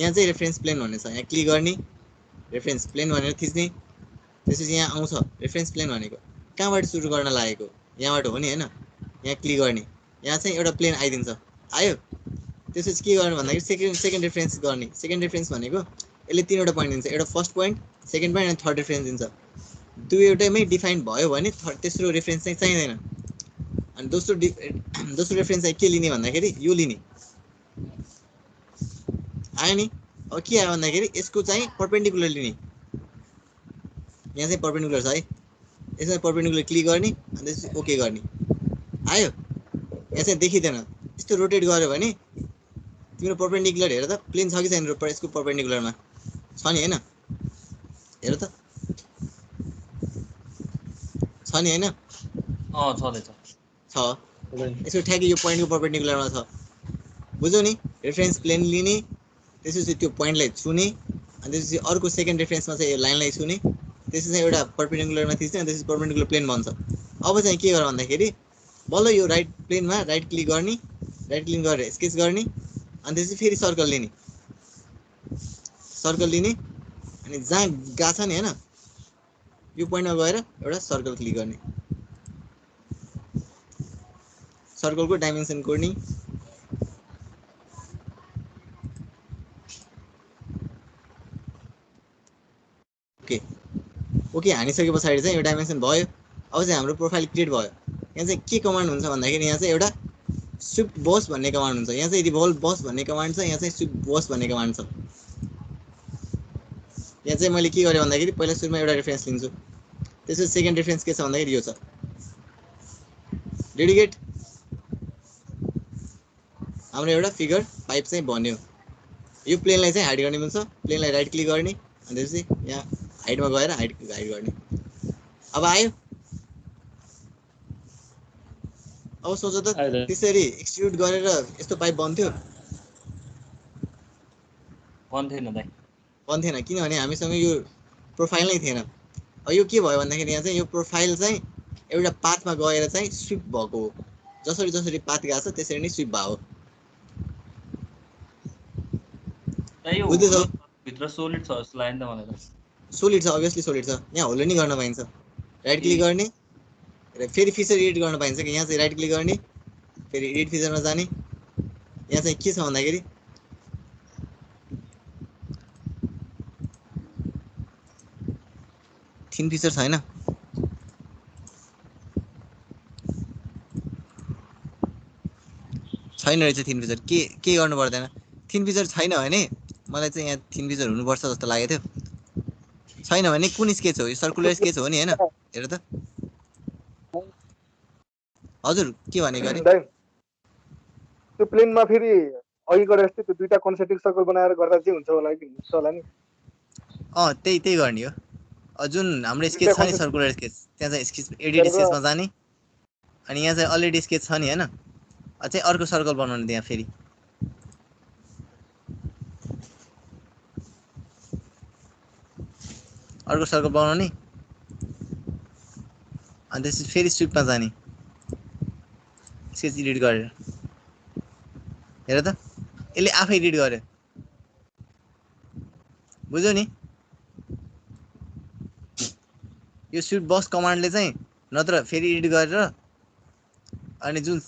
यहाँ चाहिँ रेफरेन्स प्लेन भन्ने छ यहाँ क्लिक गर्ने रेफरेन्स प्लेन भनेर थिच्ने त्यसपछि यहाँ आउँछ रेफरेन्स प्लेन भनेको कहाँबाट सुरु गर्न लागेको यहाँबाट हो नि हैन यहाँ क्लिक गर्ने यहाँ चाहिँ एउटा प्लेन आइदिन्छ आयो त्यसपछि के गर्नु भन्दाखेरि सेकेन्ड रेफरेन्स गर्ने सेकेन्ड रेफरेन्स भनेको यसले तीनवटा पोइन्ट दिन्छ एउटा फर्स्ट पोइन्ट सेकेन्ड पोइन्ट अनि थर्ड रेफरेन्स दिन्छ दुईवटैमै डिफाइन भयो भने तेस्रो रेफरेन्स चाहिँ चाहिँदैन अनि दोस्रो रेफरेन्स चाहिँ के लिने भन्दाखेरि यो लिने आयो नि अब के आयो भन्दाखेरि यसको चाहिँ परपेन्डिकुलर लिने यहाँ चाहिँ परपेन्डिकुलर छ है यसमा परपेन्डिकुलर क्लिक गर्ने अनि त्यसपछि ओके गर्ने आयो यहाँ चाहिँ देखिँदैन यस्तो रोटेट गर्यो भने तिम्रो परपेन्डिकुलर हेर त प्लेन छ कि छैन यसको परपेन्डिकुलरमा छ नि हैन हेर त छ नि हैन छँदैछ छ यसको ठ्याक्कै यो पोइन्टको परपेन्डिकुलरमा छ बुझ्यौ नि रेफरेन्स प्लेन लिने त्यसपछि त्यो पोइन्टलाई छुने अनि त्यसपछि अर्को सेकेन्ड रेफरेन्समा चाहिँ यो लाइनलाई छुने त्यसपछि चाहिँ एउटा परपेन्डिकुलरमा थिच्ने अनि त्यसपछि परपेन्डिकुलर प्लेन बन्छ अब चाहिँ के गर भन्दाखेरि बल्ल यो राइट प्लेनमा राइट क्लिक गरेर स्केच गर्ने अनि त्यसपछि फेरि सर्कल लिने अनि जहाँ गएको छ नि हैन यो पोइन्टमा गएर एउटा सर्कल क्लिक गर्ने सर्कलको डाइमेन्सन कोर्ने ओके हानिसके पछाडि चाहिँ यो डाइमेन्सन भयो अब चाहिँ हाम्रो प्रोफाइल क्रिएट भयो यहाँ चाहिँ के कमान्ड हुन्छ भन्दाखेरि यहाँ चाहिँ एउटा स्विफ्ट बस भन्ने कमान्ड हुन्छ यहाँ चाहिँ रिभल्भ बस भन्ने कमान्ड छ यहाँ चाहिँ स्विफ्ट बस भन्ने कमान्ड छ यहाँ चाहिँ मैले के गरेँ भन्दाखेरि पहिला सुरुमा एउटा रेफरेन्स लिन्छु त्यसपछि सेकेन्ड रेफरेन्स के छ भन्दाखेरि यो छ डेडिकेट हाम्रो एउटा फिगर पाइप चाहिँ बन्यो यो प्लेनलाई चाहिँ हाइड गर्ने मिल्छ प्लेनलाई राइट क्लिक गर्ने अनि त्यसपछि यहाँ हाइडमा गएर हाइड गर्ने अब आयो अब सोच त त्यसरी एक्सट्रुड गरेर यस्तो पाइप बन्थ्यो बन्थेन किनभने हामीसँग यो प्रोफाइल नै थिएन अब यो के भयो भन्दाखेरि यहाँ चाहिँ यो प्रोफाइल चाहिँ एउटा पाथमा गएर चाहिँ स्विप भएको हो जसरी पाथ गएको छ त्यसरी नै स्विप भयो भित्र सोलिड छ जस्तो लाग्यो नि त मलाई त सोलिड छ अभियसली सोलिड छ यहाँ होल्ड नि गर्न पाइन्छ राइट क्लिक गर्ने र फेरि फिचर एडिट गर्न पाइन्छ कि यहाँ चाहिँ राइट क्लिक गर्ने फेरि एडिट फिचरमा जाने यहाँ चाहिँ के छ भन्दाखेरि थिन फिचर छैन रहेछ थिन फिचर के गर्नु पर्दैन थिन फिचर छैन भने मलाई चाहिँ यहाँ थिन फिचर हुनुपर्छ जस्तो लागेको थियो छैन भने कुन स्केच हो यो सर्कुलर स्केच हो नि हैन हेर त हजुर के भनेको अरे त्यो प्लेनमा फेरि अघि गरे जस्तै त्यो दुईटा कन्सेन्ट्रिक सर्कल बनाएर गर्दा चाहिँ हुन्छ होला नि त्यही गर्ने हो जुन हाम्रो स्केच छ नि सर्कुलर स्केच त्यहाँ चाहिँ स्केच एडिट स्केचमा जाने अनि यहाँ चाहिँ अलरेडी स्केच छ नि हैन चाहिँ अर्को सर्कल बनाउने त्यहाँ फेरि अर्को सर्कल बनाउने अनि त्यसपछि फेरि स्विपमा जाने स्केच एडिट गरेर हेर त यसले आफै एडिट गर्यो बुझ्यौ नि यो स्विफ्ट बस कमान्डले चाहिँ नत्र फेरि एडिट गरेर अनि जुन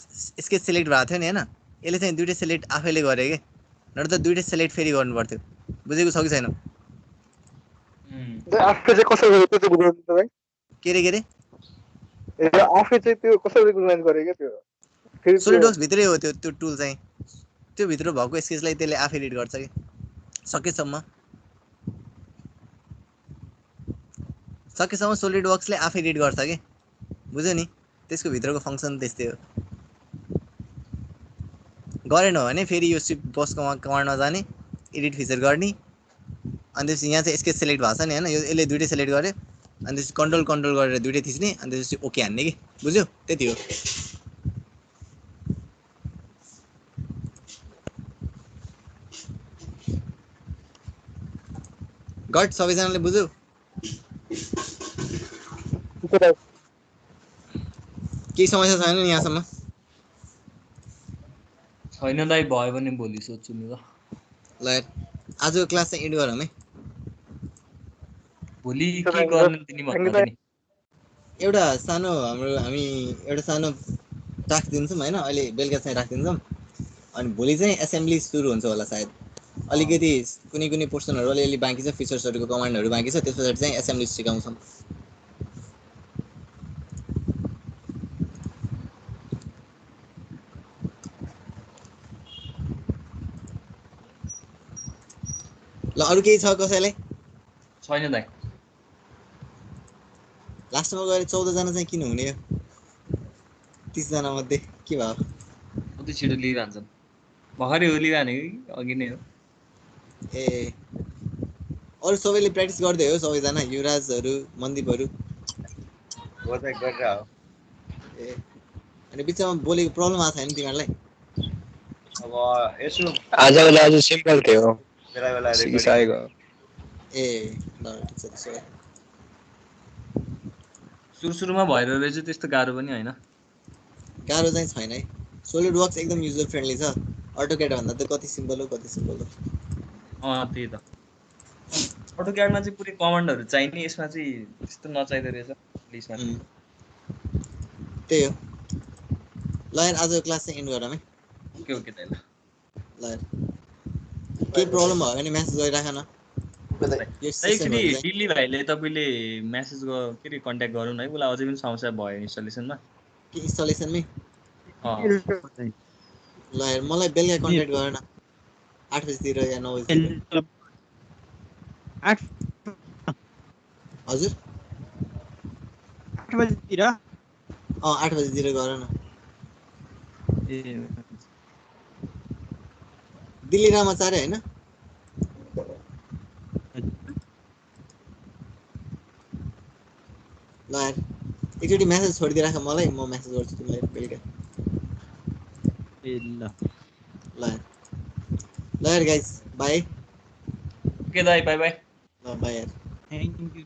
स्केच सेलेक्ट भएको थियो नि हैन यसले चाहिँ दुईटै सेलेक्ट आफैले गरे के नत्र दुईटै सेलेक्ट फेरि गर्नु पर्थ्यो बुझेको छ कि छैन आफै चाहिँ कसरी गर्यो त्यो बुझ्नु त भाइ के रे ए आफै चाहिँ त्यो कसरी रिकग्नाइज गरे के त्यो फेरि सोलिडवर्क्स भित्रै हो त्यो टुल चाहिँ त्यो भित्र भएको स्केचलाई त्यसले आफै एडिट गर्छ के सकेसम्म सोलिडवर्क्सले आफै एडिट गर्छ के बुझ्यो नि त्यसको भित्रको फङ्सन त्यस्तै हो गरेन भने फेरि यो सिप बस कमान्डमा जाने एडिट फिचर गर्ने अनि त्यसपछि यहाँ चाहिँ स्केच सेलेक्ट भएको छ नि हैन यो यसले दुईटै सेलेक्ट गर्यो अनि त्यसपछि कन्ट्रोल गरेर दुईटै थिच्ने अनि त्यसपछि ओके हान्ने कि बुझ्यो त्यति हो गट सबैजनाले बुझ्यो केही समस्या छैन नि यहाँसम्म छैन दाइ भयो भने भोलि सोध्छु नि ल ल आजको क्लास चाहिँ एन्ड गरौँ है भोलि के गर्न दिने भन्दा पनि एउटा सानो हामी एउटा सानो टास्क दिन्छौँ हैन अहिले बेलुका चाहिँ राखिदिन्छौँ अनि भोलि चाहिँ एसेम्ब्ली सुरु हुन्छ होला सायद अलिकति कुनै पोर्सनहरु अलिअलि बाँकी छ फिचर्सहरुको कमान्डहरु बाँकी छ त्यसपछि चाहिँ एसेम्ब्ली सिकाउँछौँ ल अरु केही छ कसैलाई छैन दाइ लास्टमा गएर 14 जना चाहिँ किन हुने हो 30 जना मध्ये के भयो कति छिटो लिइरहन्छन् भर्खरै हो लिइरहने कि अघि नै हो ए अरु सबैले प्र्याक्टिस गर्दै हो सबैजना युवराजहरु मन्दीपहरु गर्दै गरेर हो ए अनि बिचमा बोलेको प्रब्लम आछ हैन तिमीहरुलाई अब यसो आजको लागि सिम्पल थियो बेला बेला सिकिसकेको ए ल ठिक छ त्यसो भए सुरुमा भएर चाहिँ त्यस्तो गाह्रो पनि हैन गाह्रो चाहिँ छैन है सोलिड वर्क्स एकदम युजर फ्रेन्डली छ अटोक्याड भन्दा त कति सिम्पल हो त्यही त अटोक्याडमा चाहिँ पुरै कमान्डहरु चाहिने यसमा चाहिँ त्यस्तो नचाहिदो रहेछ लिस्टमा त्यही हो ल यार आजको क्लास चाहिँ एन्ड गरौँ है ओके दाइ ल केही प्रब्लम भयो भने मेसेज गरिराख न एकचोटि दिल्ली भाइले तपाईले मेसेज के रे कन्ट्याक्ट गरौँ न है उलाई अझै पनि समस्या भयो इन्स्टलेसनमा के इन्स्टलेसनमै ल यार मलाई बेलुका कन्ट्याक्ट गर न 8 बजेतिर या 9 बजेतिर 8 हजुर 8 बजेतिर 8 बजेतिर गर न ए दिल्ली रामाचार्य हैन ल यार एकचोटि मेसेज छोडिदिइराख मलाई म मेसेज गर्छु तिमीलाई बेलुका ए ल यार गाइस बाइ ओके दाइ बाइ बाइ ल बाइ यार थ्यांक यू